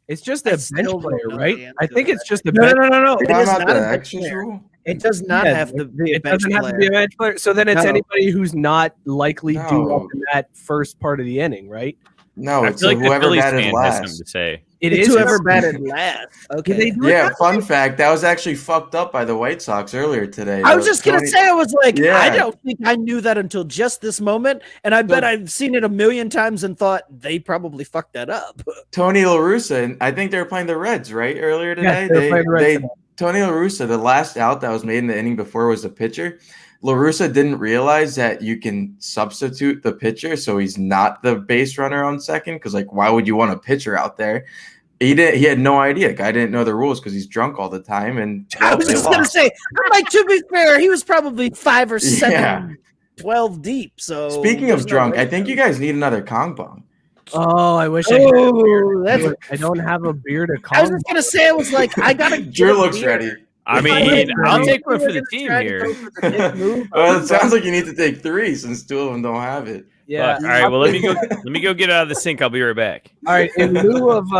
It's just a bench player, right? I think it's just a no. It is not the extras rule. It does not have to be a bench player. It doesn't have to be a bench player. So then it's anybody who's not likely due up in that first part of the inning, right? No, it's like whoever batted last. To say. It's whoever batted last. Okay. Yeah, fun fact. That was actually fucked up by the White Sox earlier today. I was just going to say, I was like, I don't think I knew that until just this moment. And I bet I've seen it a million times and thought they probably fucked that up. Tony La Russa, and I think they were playing the Reds, right? Earlier today. Yeah, Tony La Russa, the last out that was made in the inning before was the pitcher. La Russa didn't realize that you can substitute the pitcher, so he's not the base runner on second. Because, like, why would you want a pitcher out there? He had no idea. Guy didn't know the rules because he's drunk all the time. And I was just going to say, like, to be fair, he was probably 5 or 7, 12 deep. So speaking of drunk, I think you guys need another Kong Bong. Oh, I wish I don't have a beer to Kong. I was just going to say, I was like, I got to. Drew looks ready. I mean, I'll take one for the team here. Well, it sounds like you need to take 3 since 2 of them don't have it. Yeah. All right. Well, let me go get out of the sink. I'll be right back. All right. In lieu of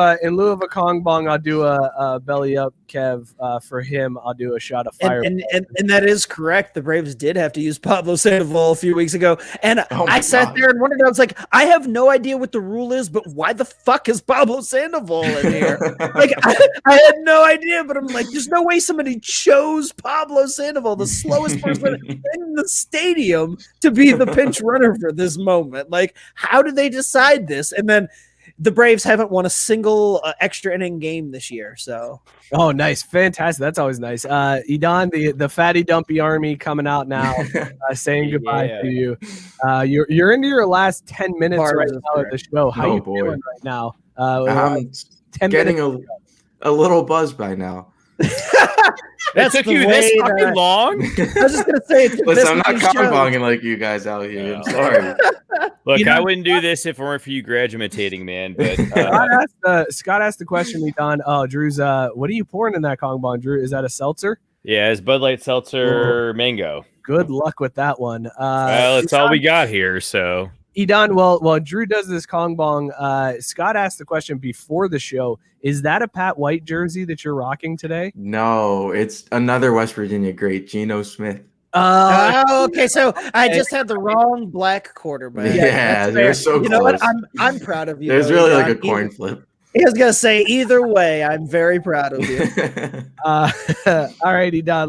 a Kong Bong, I'll do a belly up, Kev. For him, I'll do a shot of fire. And that is correct. The Braves did have to use Pablo Sandoval a few weeks ago, and I sat there and wondered. I was like, I have no idea what the rule is, but why the fuck is Pablo Sandoval in here? Like, I had no idea, but I'm like, there's no way somebody chose Pablo Sandoval, the slowest person in the stadium, to be the pinch runner for this moment. Like, how did they decide this? And then the Braves haven't won a single extra inning game this year. So, oh, nice, fantastic. That's always nice. Idan, the Fatty Dumpy army coming out now, saying goodbye to you. You're into your last 10 minutes right now of the show. How you feeling right now? I'm getting a little buzzed by now. It took you this fucking long? I was just gonna say, listen, I'm not conbonging like you guys out here. I'm sorry. Look, I wouldn't do this if it weren't for you graduating, man. But Scott asked the question, Idan. Oh, Drew's. What are you pouring in that Kong Bong, Drew? Is that a seltzer? yeah, it's Bud Light Seltzer Mango. Good luck with that one. Well, it's all we got here, so. Idan, while Drew does this Kong Bong, Scott asked the question before the show, is that a Pat White jersey that you're rocking today? No, it's another West Virginia great, Geno Smith. Okay. So I just had the wrong black quarterback. Yeah, you're so close. You know what? I'm proud of you. There's really like a coin flip. I was gonna say either way, I'm very proud of you. All right, Idan,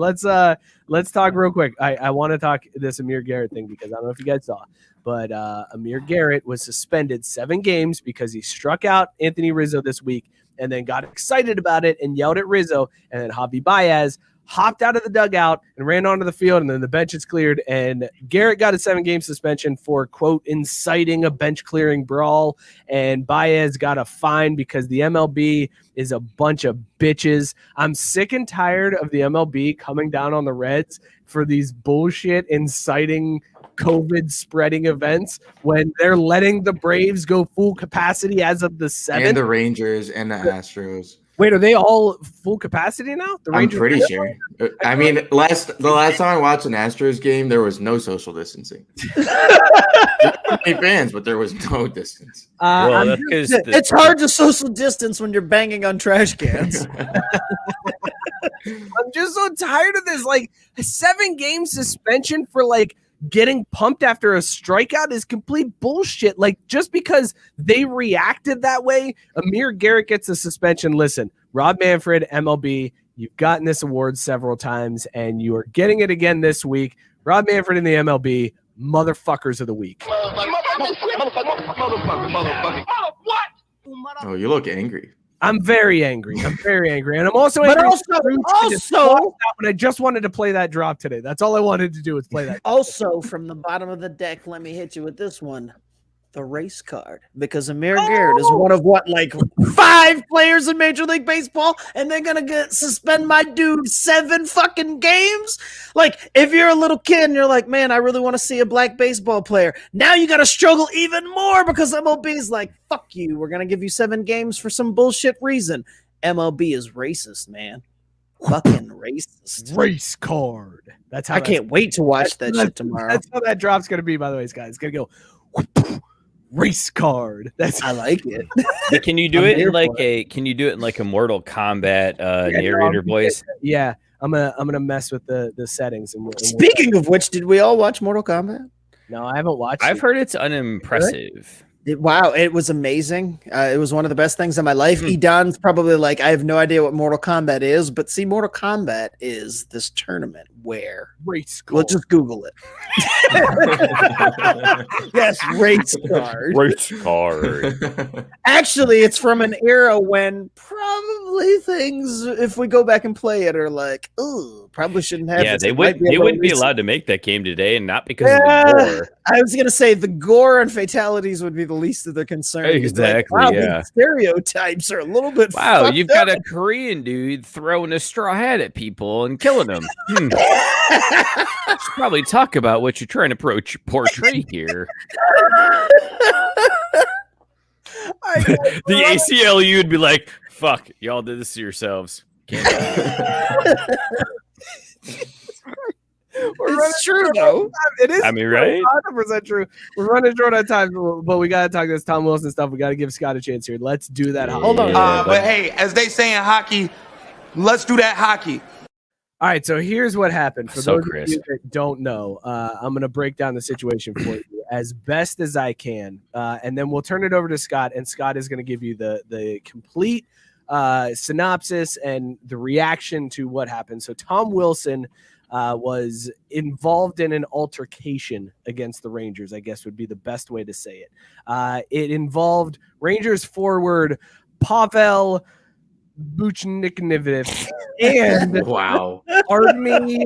let's talk real quick. I want to talk this Amir Garrett thing because I don't know if you guys saw, but Amir Garrett was suspended 7 games because he struck out Anthony Rizzo this week and then got excited about it and yelled at Rizzo, and then Javi Baez hopped out of the dugout and ran onto the field, and then the bench is cleared, and Garrett got a 7-game suspension for, quote, inciting a bench-clearing brawl, and Baez got a fine because the MLB is a bunch of bitches. I'm sick and tired of the MLB coming down on the Reds for these bullshit inciting COVID spreading events when they're letting the Braves go full capacity as of the 7th. And the Rangers and the Astros. Wait, are they all full capacity now? The I'm Rangers pretty sure. I mean, the last time I watched an Astros game, there was no social distancing. There were many fans, but there was no distance. Well, that's 'cause It's hard to social distance when you're banging on trash cans. I'm just so tired of this. Like, a 7-game suspension for like getting pumped after a strikeout is complete bullshit. Like, just because they reacted that way, Amir Garrett gets a suspension. Listen, Rob Manfred, MLB, you've gotten this award several times, and you are getting it again this week. Rob Manfred in the MLB, motherfuckers of the week. Oh, you look angry. I'm very angry. And I'm also But angry. also, when I just wanted to play that drop today. That's all I wanted to do was play that. Also, from the bottom of the deck, let me hit you with this one. The race card. Because Amir Garrett is one of like 5 players in Major League Baseball, and they're going to suspend my dude 7 fucking games? Like, if you're a little kid and you're like, man, I really want to see a black baseball player. Now you got to struggle even more because MLB is like, fuck you. We're going to give you 7 games for some bullshit reason. MLB is racist, man. Fucking racist. Race card. That's how I can't wait to watch that shit tomorrow. That's how that drop's going to be, by the way, guys. It's going to go race card. I like it. But can you do it in like a Mortal Kombat narrator voice? Yeah, I'm gonna mess with the settings. Speaking of which, did we all watch Mortal Kombat? No, I haven't watched. I've heard it's unimpressive. Wow, it was amazing. It was one of the best things in my life. Idan's probably like, I have no idea what Mortal Kombat is, but see, Mortal Kombat is this tournament where race card. We'll just Google it. Yes, race card. Race card. Actually, it's from an era when probably things, if we go back and play it, are like, oh, probably shouldn't have. Yeah, this. they wouldn't be allowed to make that game today, and not because of the gore. I was gonna say the gore and fatalities would be the least of their concerns. Exactly. Like, wow, yeah. these stereotypes are a little bit. Wow, fucked you've up. got a Korean dude throwing a straw hat at people and killing them. Should probably talk about what you're trying to portray here. The ACLU would be like, "Fuck, y'all did this to yourselves." It's true though. It is. I mean, right? 100% true. We're running short on time, but we got to talk this Tom Wilson stuff. We got to give Scott a chance here. Let's do that. Hold on. But hey, as they say in hockey, let's do that hockey. All right, so here's what happened. For So those crisp. of you that don't know, I'm going to break down the situation for you as best as I can, and then we'll turn it over to Scott, and Scott is going to give you the complete synopsis and the reaction to what happened. So Tom Wilson was involved in an altercation against the Rangers, I guess would be the best way to say it. It involved Rangers forward Pavel Buchniknev and Wow. Artemi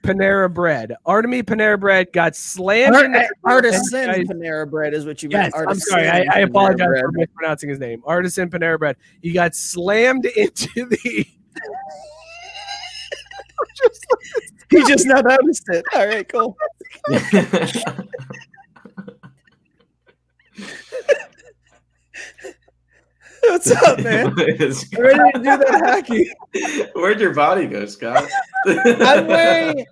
Panera Bread. Artemi Panera Bread got slammed. Artisan Panera Bread is what you meant. Yes, I'm sorry. I apologize for mispronouncing his name. Artisan Panera Bread. He got slammed into the He just now noticed it. All right, cool. What's up, man? Ready to do that hockey? Where'd your body go, Scott? I'm wearing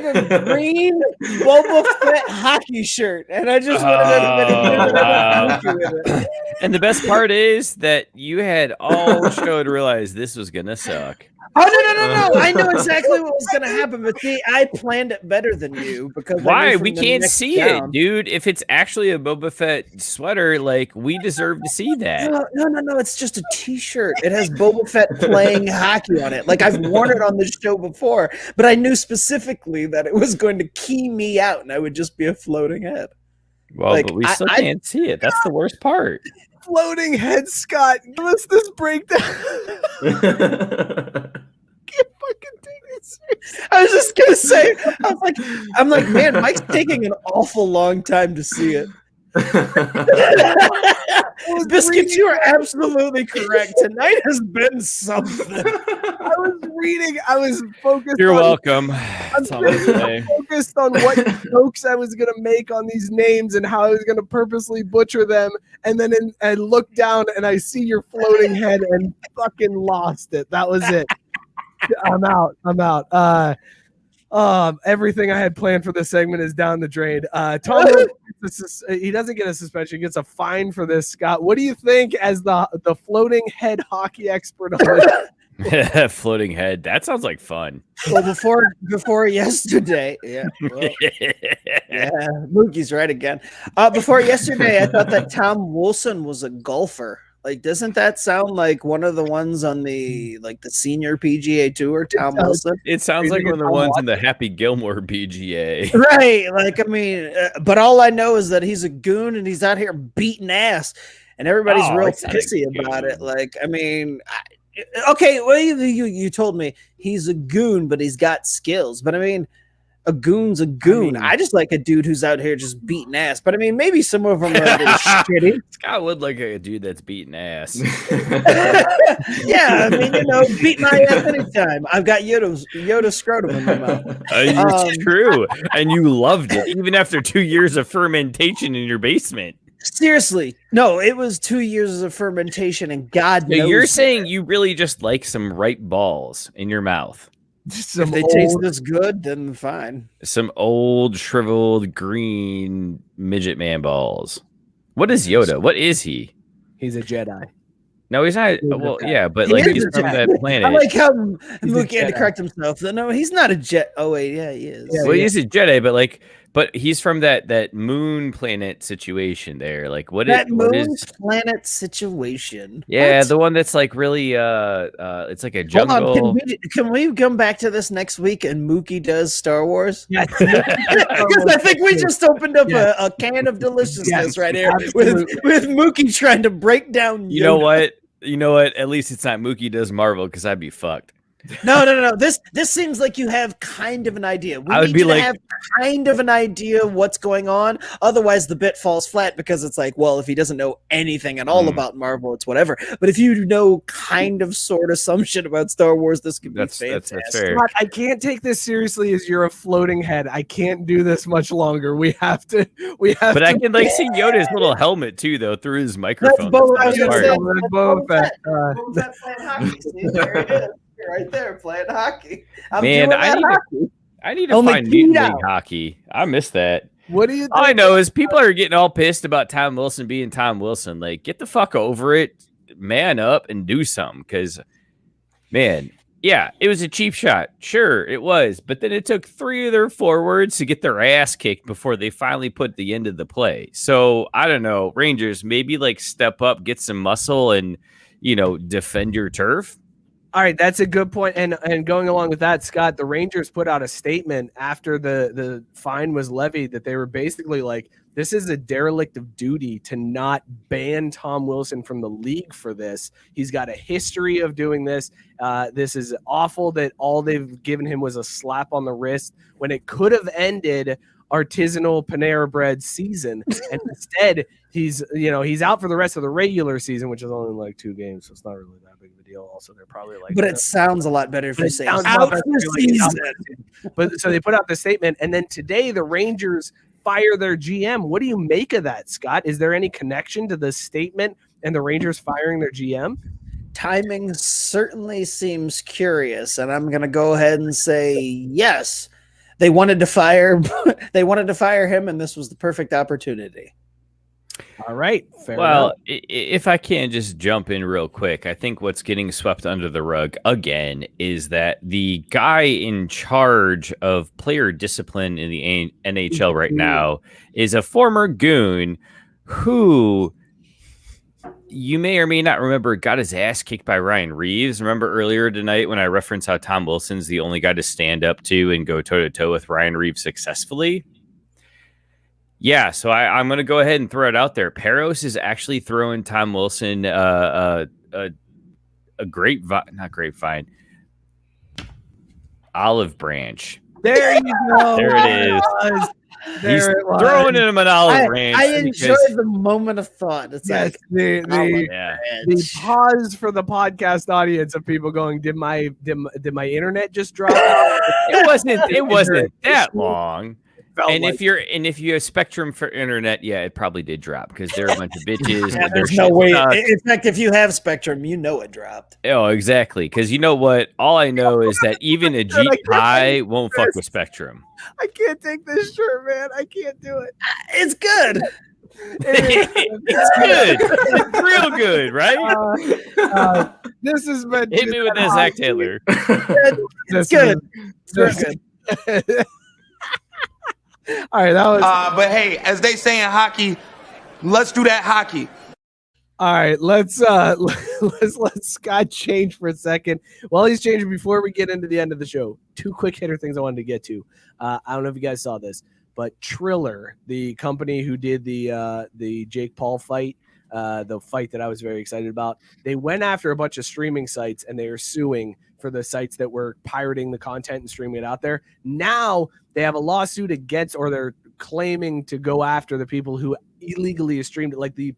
a green Boba Fett hockey shirt, and I just wanted everybody to do that with it. And the best part is that you had all show to realize this was gonna suck. Oh no! I know exactly what was gonna happen, but see, I planned it better than you because Why? We can't see it, dude. If it's actually a Boba Fett sweater, like we deserve to see that. No! It's just a T-shirt. It has Boba Fett playing hockey on it. Like I've worn it on this show before, but I knew specifically that it was going to key me out, and I would just be a floating head. Well, like, but we still can't see it. That's the worst part. Floating head, Scott. Give us this breakdown. Can't fucking take it seriously. I was just gonna say, I'm like, man, Mike's taking an awful long time to see it. Biscuits, you are absolutely correct. Tonight has been something. I was focused. You're on, welcome. I'm focused on what jokes I was going to make on these names and how I was going to purposely butcher them. And then I look down and I see your floating head and fucking lost it. That was it. I'm out. Everything I had planned for this segment is down the drain. Tom, he doesn't get a suspension; he gets a fine for this. Scott, what do you think as the floating head hockey expert on it? Floating head. That sounds like fun. Well, before yesterday, yeah, Mookie's right again. Before yesterday, I thought that Tom Wilson was a golfer. Like, doesn't that sound like one of the ones on the senior PGA Tour, Tom Wilson? It sounds like one of the ones in the Happy Gilmore PGA. Right. Like, I mean, but all I know is that he's a goon and he's out here beating ass, and everybody's real pissy about it. Like, I mean, okay, well, you told me he's a goon, but he's got skills. But I mean, a goon's a goon. I just like a dude who's out here just beating ass. But I mean, maybe some of them are a little shitty. Scott would like a dude that's beating ass. Yeah, I mean, beat my ass anytime. I've got Yoda scrotum in my mouth. It's true. And you loved it, even after 2 years of fermentation in your basement. Seriously. No, it was 2 years of fermentation, and God knows. You're saying you really just like some ripe balls in your mouth. If they taste this good, then fine. Some old, shriveled, green midget man balls. What is Yoda? What is he? He's a Jedi. No, he's not. Well, yeah, but like he's from that planet. I like how Mookie had to correct himself. No, he's not a jet. Oh wait, yeah, he is. Well, he's a Jedi, but he's from that moon planet situation there. Like what is planet situation? Yeah, what? the one that's like really it's like a jungle. Hold on, can we come back to this next week and Mookie does Star Wars? Yes. Because I think we just opened up a can of deliciousness right here with Mookie trying to break down. You know what? At least it's not Mookie does Marvel, because I'd be fucked. No. This seems like you have kind of an idea. I would be like, have kind of an idea what's going on. Otherwise, the bit falls flat, because it's like, well, if he doesn't know anything at all about Marvel, it's whatever. But if you know kind of, sort of, some shit about Star Wars, this could be fantastic. That's fair. I can't take this seriously as you're a floating head. I can't do this much longer. We have to. But I can see Yoda's little helmet too, though, through his microphone. Boba Fett playing hockey. See, there it is. Right there playing hockey. Man, I need to find Mutant League hockey. I miss that. What do you think? All I know is people are getting all pissed about Tom Wilson being Tom Wilson. Like, get the fuck over it, man up, and do something. Because, man, yeah, it was a cheap shot. Sure, it was. But then it took 3 of their forwards to get their ass kicked before they finally put the end of the play. So, I don't know. Rangers, maybe, step up, get some muscle, and, defend your turf. All right, that's a good point. And going along with that, Scott, the Rangers put out a statement after the fine was levied that they were basically like, this is a derelict of duty to not ban Tom Wilson from the league for this. He's got a history of doing this. This is awful that all they've given him was a slap on the wrist when it could have ended artisanal Panera Bread season. And instead, he's out for the rest of the regular season, which is only 2 games, so it's not really that big of a a deal. Also, they're probably like, but it sounds a lot better if you say out for season. But so they put out the statement, and then today the Rangers fire their GM. What do you make of that, Scott? Is there any connection to the statement and the Rangers firing their GM? Timing certainly seems curious, and I'm going to go ahead and say yes. They wanted to fire him, and this was the perfect opportunity. All right. Fair well, enough. If I can just jump in real quick, I think what's getting swept under the rug again is that the guy in charge of player discipline in the NHL right now is a former goon who you may or may not remember got his ass kicked by Ryan Reeves. Remember earlier tonight when I referenced how Tom Wilson's the only guy to stand up to and go toe-to-toe with Ryan Reeves successfully? Yeah, so I'm going to go ahead and throw it out there. Peros is actually throwing Tom Wilson a olive branch. There you go. There it is. He's throwing him an olive branch. I enjoy the moment of thought. It's like the pause for the podcast audience of people going, did my internet just drop? It wasn't that long. And if you have Spectrum for internet, yeah, it probably did drop because they're a bunch of bitches. Yeah, there's no way. In fact, if you have Spectrum, you know it dropped. Oh, exactly. Because you know what? All I know is that even a Jeep High won't fuck with Spectrum. I can't take this shirt, man. I can't do it. It's good. It's good. It's real good, right? This has been hit me with that, Zach Taylor. It's good. It's good. All right, that was. But hey, as they say in hockey, let's do that hockey. All right, let's let Scott change for a second. While he's changing, before we get into the end of the show, two quick hitter things I wanted to get to. I don't know if you guys saw this, but Triller, the company who did the Jake Paul fight, the fight that I was very excited about, they went after a bunch of streaming sites and they are suing for the sites that were pirating the content and streaming it out there. Now they have a lawsuit against, or they're claiming to go after the people who illegally streamed it, like the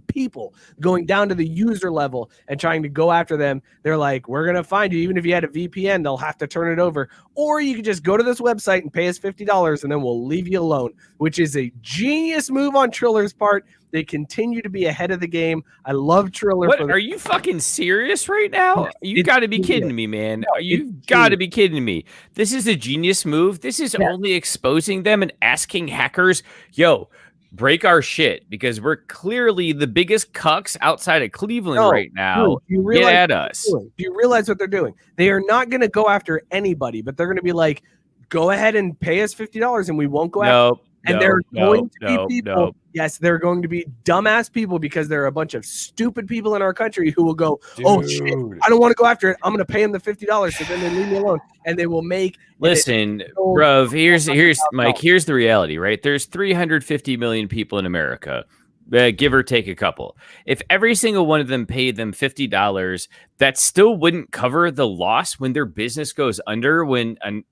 people going down to the user level and trying to go after them. They're like, we're going to find you. Even if you had a VPN, they'll have to turn it over. Or you can just go to this website and pay us $50 and then we'll leave you alone, which is a genius move on Triller's part. They continue to be ahead of the game. I love Triller. What, are you fucking serious right now? You got to be kidding me, man. You've got to be kidding me. This is a genius move. This is only exposing them and asking hackers, yo, break our shit, because we're clearly the biggest cucks outside of Cleveland right now. Get at us. Do you realize what they're doing? They are not going to go after anybody, but they're going to be like, go ahead and pay us $50 and we won't go after. And they're going to be people. Yes, they're going to be dumbass people because there are a bunch of stupid people in our country who will go, oh, shit, I don't want to go after it. I'm going to pay them the $50 so then they leave me alone. And they will make. Listen, bruv, here's Mike, here's the reality, right? There's 350 million people in America, give or take a couple. If every single one of them paid them $50, that still wouldn't cover the loss when their business goes under, when I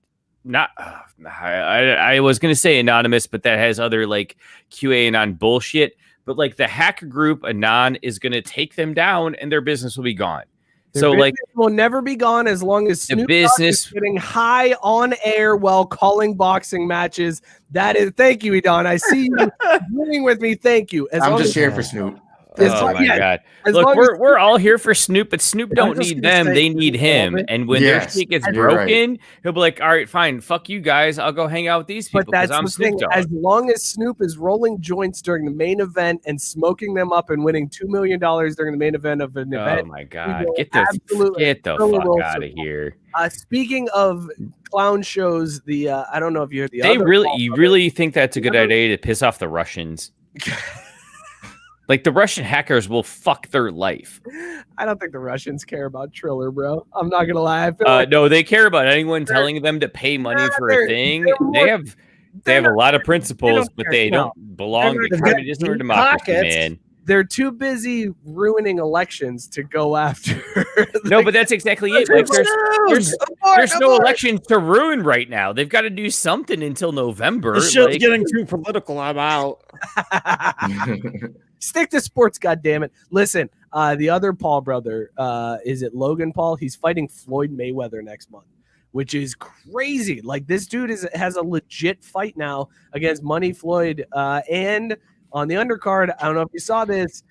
was going to say anonymous, but that has other like QAnon bullshit. But like the hacker group Anon is going to take them down and their business will be gone. Their business will never be gone as long as Snoop Dogg is getting high on air while calling boxing matches. That is, thank you, Idan. I see you agreeing with me. Thank you. I'm just here for Snoop. Oh my God! Look, we're all here for Snoop, but Snoop don't need them; they need him. And when their shit gets broken, he'll be like, "All right, fine, fuck you guys. I'll go hang out with these people because I'm Snoop Dogg." As long as Snoop is rolling joints during the main event and smoking them up and winning $2 million during the main event of an event, oh my God! Get the fuck out of here. Speaking of clown shows, I don't know if you heard you really think that's a good idea to piss off the Russians? Like, the Russian hackers will fuck their life. I don't think the Russians care about Triller, bro. I'm not going to lie. I feel no, they care about anyone telling them to pay money for a thing. They have a lot of principles, but they don't belong to communism or democracy, man. They're too busy ruining elections to go after. No, but that's exactly it. Like, there's no elections to ruin right now. They've got to do something until November. The show's getting too political. I'm out. Stick to sports, goddammit. Listen, the other Paul brother, is it Logan Paul? He's fighting Floyd Mayweather next month, which is crazy. Like, this dude has a legit fight now against Money Floyd. And on the undercard, I don't know if you saw this,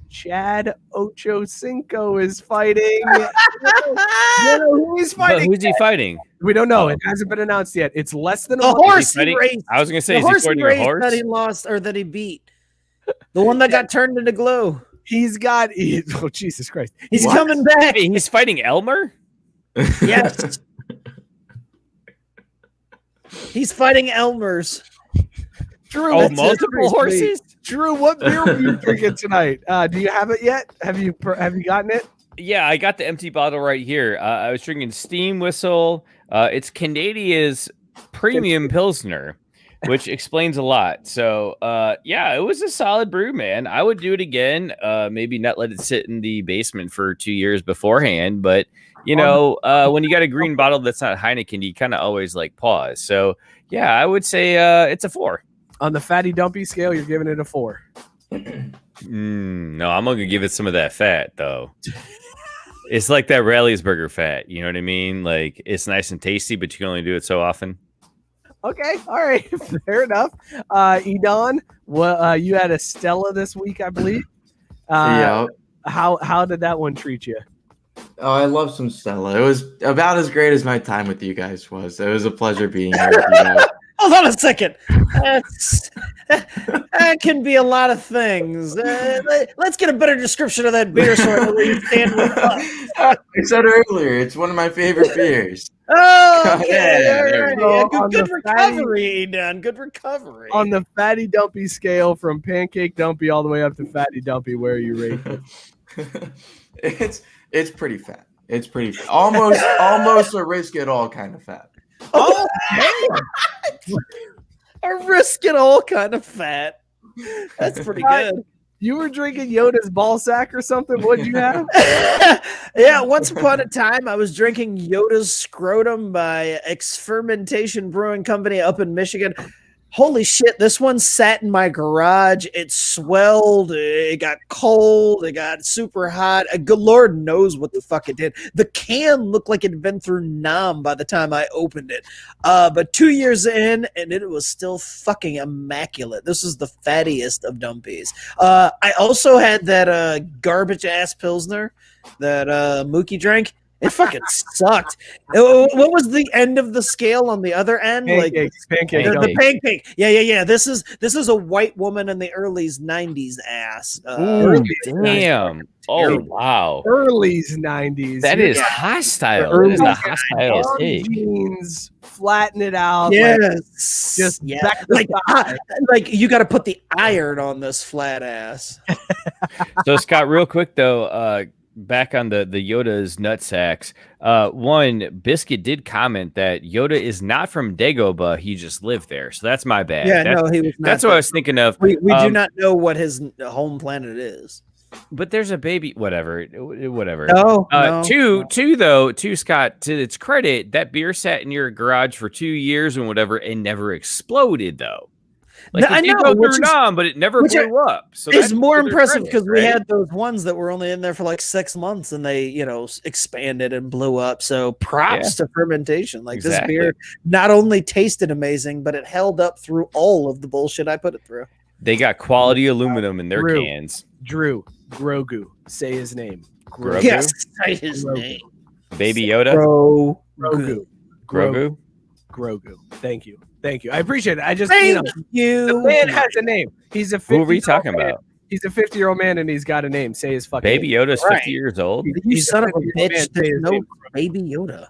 Chad Ochocinco is fighting. You know who he's But fighting? who's he fighting? We don't know. It hasn't been announced yet. It's less than a The month. horse fighting- race. I was gonna say, The is he horse fighting a race horse? that he lost or that he beat. The one that got turned into glue. He's got. Oh, Jesus Christ! He's What? coming back. Hey, he's fighting Elmer? Yes. He's fighting Elmers. Drew, Oh, that's it. multiple horses? Drew, what beer were you drinking tonight? Do you have it yet? Have you gotten it? Yeah, I got the empty bottle right here. I was drinking Steam Whistle. It's Canadia's premium Pilsner, which explains a lot. So, yeah, it was a solid brew, man. I would do it again. Maybe not let it sit in the basement for 2 years beforehand. But, you know, when you got a green bottle that's not Heineken, you kind of always like pause. So, yeah, I would say it's a 4. On the Fatty Dumpy scale, you're giving it a 4. No, I'm going to give it some of that fat, though. It's like that Rally's Burger fat. You know what I mean? Like, it's nice and tasty, but you can only do it so often. Okay, all right, fair enough. Idan, you had a Stella this week, I believe. Yeah. How did that one treat you? Oh, I love some Stella. It was about as great as my time with you guys was. It was a pleasure being here with you guys. Hold on a second. That can be a lot of things. Let's get a better description of that beer so I really stand with us. I said earlier, it's one of my favorite beers. Oh, okay. Yeah, All there right. we go. Yeah, On good the recovery, Eden. Good recovery. On the Fatty Dumpy scale, from Pancake Dumpy all the way up to Fatty Dumpy, where are you rated? It's pretty fat. It's pretty fat. Almost a risk it all kind of fat. Oh, a risk it all kind of fat. That's pretty good. You were drinking Yoda's ball sack or something? What'd you have? Yeah, once upon a time, I was drinking Yoda's Scrotum by Experimentation Brewing Company up in Michigan. Holy shit, this one sat in my garage. It swelled. It got cold. It got super hot. Good Lord knows what the fuck it did. The can looked like it had been through Nam by the time I opened it. But 2 years in, and it was still fucking immaculate. This is the fattiest of Dumpies. I also had that garbage-ass Pilsner that Mookie drank. It fucking sucked. What was the end of the scale on the other end? Pancake. The pancake. Yeah. This is a white woman in the early 90s ass. Damn. Oh, wow. Early's 90s. That is hostile. That Early is a hostile take. jeans, flatten it out. Yes. Just yeah. back to Like you got to put the iron on this flat ass. So, Scott, real quick, though, back on the Yoda's nut sacks. One, Biscuit did comment that Yoda is not from Dagobah. He just lived there. So that's my bad. Yeah, that's, no, he was not. That's what I was thinking of. We do not know what his home planet is. But there's a baby, whatever. No. Two, Scott, to its credit, that beer sat in your garage for 2 years and whatever and never exploded, though. Like, I it did know, go which through is- Nam, but it never which blew up. So It's that's more to their impressive credit, because we right? had those ones that were only in there for like 6 months and they, expanded and blew up. So props to fermentation. Like Exactly. this beer not only tasted amazing, but it held up through all of the bullshit I put it through. They got quality aluminum in their Drew. cans. Drew, Grogu. Say his name. Grogu? Yes, say his Grogu. name. Baby Yoda? Grogu. Grogu? Thank you. I appreciate it. I just, Thank the you. man has a name. He's a 50 Who are we talking about? He's a 50-year-old man and he's got a name. Say his fucking Baby name. Yoda's Right. 50 years old? You He's son of a 50-year-old man. bitch. Say There's his no name. Baby Yoda.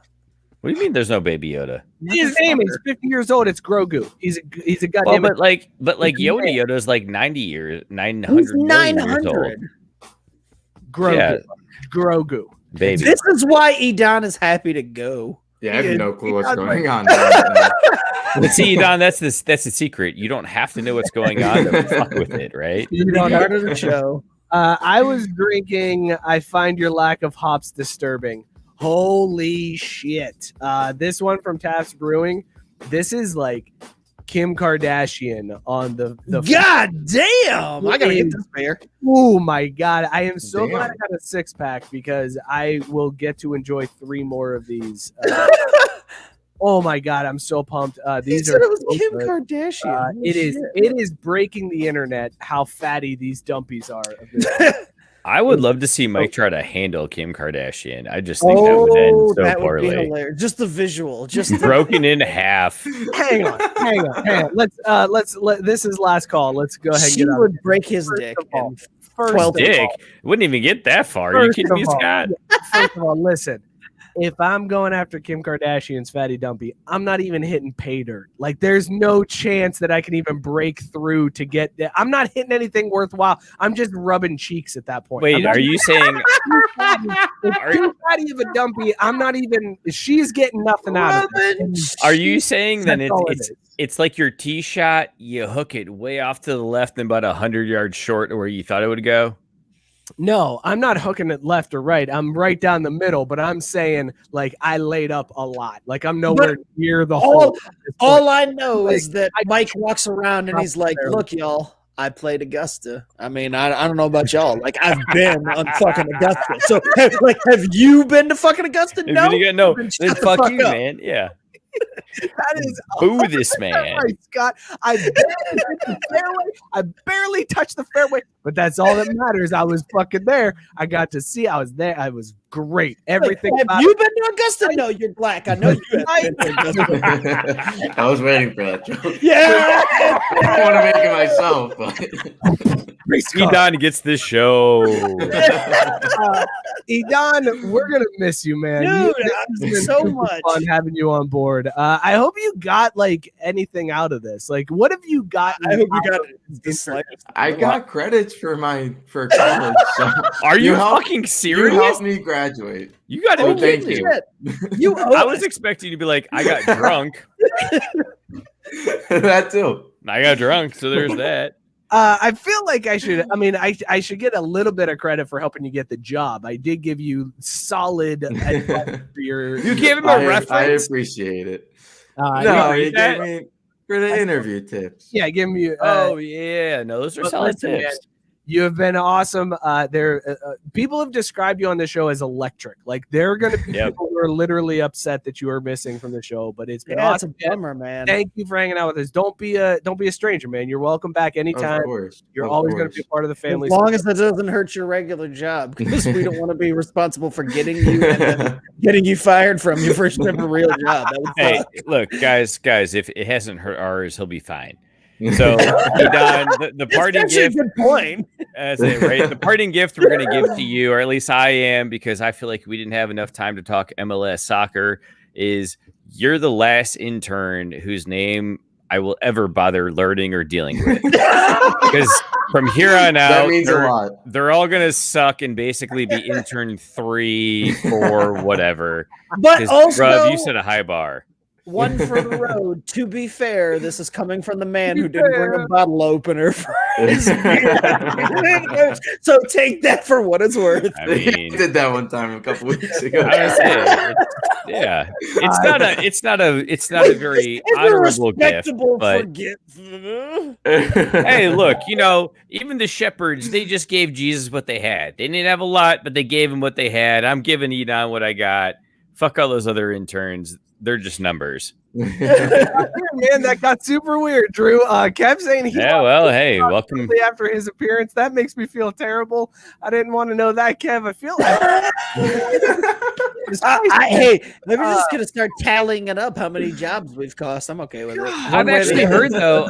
What do you mean there's no Baby Yoda? His name is 50 years old. It's Grogu. He's a Well, goddamn. but like He's a man. Yoda's like 90 years, 900 He's million years old. 900. Grogu. Yeah. Grogu. Baby. This is why Idan is happy to go. Yeah, I have Yeah, no clue what's yeah. going on. Right now. See, Don, that's the secret. You don't have to know what's going on to fuck with it, right? You know, Start of the show. I was drinking. I find your lack of hops disturbing. Holy shit! This one from Taft's Brewing. This is like Kim Kardashian on the God damn! I gotta get this beer. Oh my god! I am so Damn. glad I got a 6-pack because I will get to enjoy 3 more of these. Oh my god! I'm so pumped. These He said are it was so Kim good. Kardashian. It is. Shit. It is breaking the internet how fatty these dumpies are. I would love to see Mike try to handle Kim Kardashian. I just think that would end so that would be poorly. hilarious. Just the visual, just Broken in half. hang on. Let's this is last call. Let's go ahead and she get on. would break his First dick. of all, in First 12 of Dick all, wouldn't even get that far. Are you First kidding me, of all, Scott? First of all, listen. If I'm going after Kim Kardashian's Fatty Dumpy, I'm not even hitting pay dirt. Like, there's no chance that I can even break through to get there. I'm not hitting anything worthwhile. I'm just rubbing cheeks at that point. Wait, are you saying? It's too fatty of a dumpy? I'm not even. She's getting nothing out of it. Are you saying then That's all it it's like your tee shot? You hook it way off to the left and about 100 yards short of where you thought it would go. No, I'm not hooking it left or right. I'm right down the middle, but I'm saying like I laid up a lot. Like I'm nowhere near the hole. All I know is that I- Mike walks around and he's like, "Look, y'all, I played Augusta. I mean, I don't know about y'all. Like I've been on fucking Augusta. So have you been to fucking Augusta? If No, you get no, Then then shut the fuck fuck you, up. man. Yeah, That is boo this 100% man. right, Scott. I barely hit the fairway. I barely touched the fairway, but that's all that matters. I was fucking there. I got to see. I was there. I was great. Everything. Have about you it. been to Augusta? No, you're black. I know you have been to Augusta. I was waiting for that joke. Yeah. I want to make it myself, but Idan gets the show. Idan, we're gonna miss you, man. Dude, This has been so super much. fun having you on board. I hope you got like anything out of this. Like, what have you gotten? I hope you out got of this? I got credits for college. So Are you helped- fucking you serious? helped me graduate. You got to Oh, be thank kidding you. me. You owe I was us. expecting you to be like, I got drunk. That too. I got drunk, so there's that. I feel like I should. I mean, I should get a little bit of credit for helping you get the job. I did give you solid advice for your. You gave him a I reference. appreciate it. Uh, No, you you that? gave me for the interview tips. yeah, give me. Oh yeah, no, those are but solid listen, man, tips. you have been awesome. People have described you on the show as electric. Like there are going to be Yep. people who are literally upset that you are missing from the show, but it's been Yeah, it's a awesome. bummer, man. Thank you for hanging out with us. Don't be a stranger, man. You're welcome back anytime. Of course. You're of always going to course. be a part of the family. As long as it doesn't hurt your regular job, because we don't want to be responsible for getting you and then getting you fired from your first ever real job. That would Hey, suck. look, guys, if it hasn't hurt ours, he'll be fine. So, Idan, the parting That's actually a gift, good point. that's it, right? The parting gift we're going to give to you, or at least I am, because I feel like we didn't have enough time to talk MLS soccer, is you're the last intern whose name I will ever bother learning or dealing with. Because from here on out, That means a lot. they're all going to suck and basically be intern 3, 4, whatever. But 'Cause, also, Bruv, you set a high bar. one for the road. To be fair, this is coming from the man who didn't bring a bottle opener for his beer. So take that for what it's worth. I They mean, did that one time a couple weeks ago. I was saying, yeah, it's not a very It's a honorable gift. respectable but- forget. Hey, look, even the shepherds, they just gave Jesus what they had. They didn't have a lot, but they gave him what they had. I'm giving Idan what I got. Fuck all those other interns. They're just numbers. Man, that got super weird, Drew. Kev saying he Yeah, well, hey, welcome. shortly after his appearance. That makes me feel terrible. I didn't want to know that, Kev. I feel Hey, maybe we're just gonna start tallying it up. How many jobs we've cost? I'm okay with it. I've actually heard, though,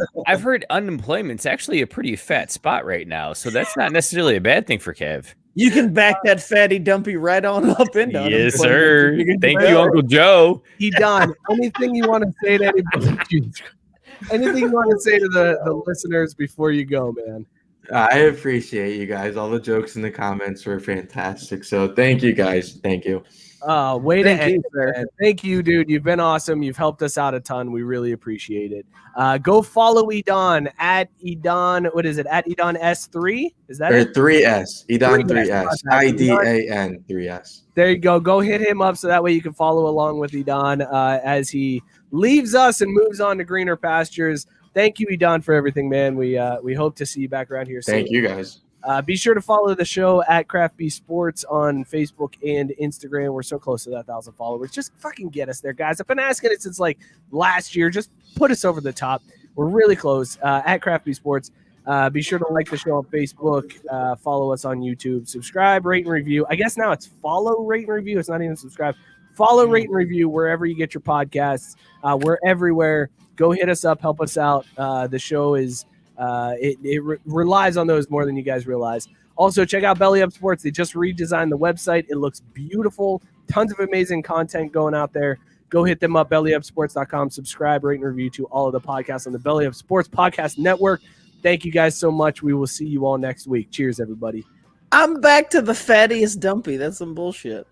unemployment's actually a pretty fat spot right now. So that's not necessarily a bad thing for Kev. You can back that Fatty Dumpy right on up into Yes, unemployment. sir. You can Thank do you, that. Uncle Joe. Idan, anything you want to say to anybody? Anything you want to say to the listeners before you go, man? I appreciate you guys. All the jokes in the comments were fantastic. So thank you guys. Thank you. Way to Thank end you, it, sir. man. Thank you, dude. You've been awesome. You've helped us out a ton. We really appreciate it. Go follow Idan at Idan. What is it? At Idan S3. Is that Or it? 3S. Idan 3S. 3S. My bad. IDAN 3S. There you go. Go hit him up so that way you can follow along with Idan as he leaves us and moves on to greener pastures. Thank you, Idan, for everything, man. We hope to see you back around here soon. Thank you guys. Be sure to follow the show at Craft Bee Sports on Facebook and Instagram. We're so close to that 1,000 followers. Just fucking get us there, guys. I've been asking it since like last year. Just put us over the top. We're really close at Craft Bee Sports. Be sure to like the show on Facebook, follow us on YouTube, subscribe, rate, and review. I guess now it's follow, rate, and review. It's not even subscribe. Follow, rate, and review wherever you get your podcasts. We're everywhere. Go hit us up. Help us out. The show is relies on those more than you guys realize. Also, check out Belly Up Sports. They just redesigned the website. It looks beautiful. Tons of amazing content going out there. Go hit them up, bellyupsports.com. Subscribe, rate, and review to all of the podcasts on the Belly Up Sports Podcast Network. Thank you guys so much. We will see you all next week. Cheers, everybody. I'm back to the fattiest dumpy. That's some bullshit.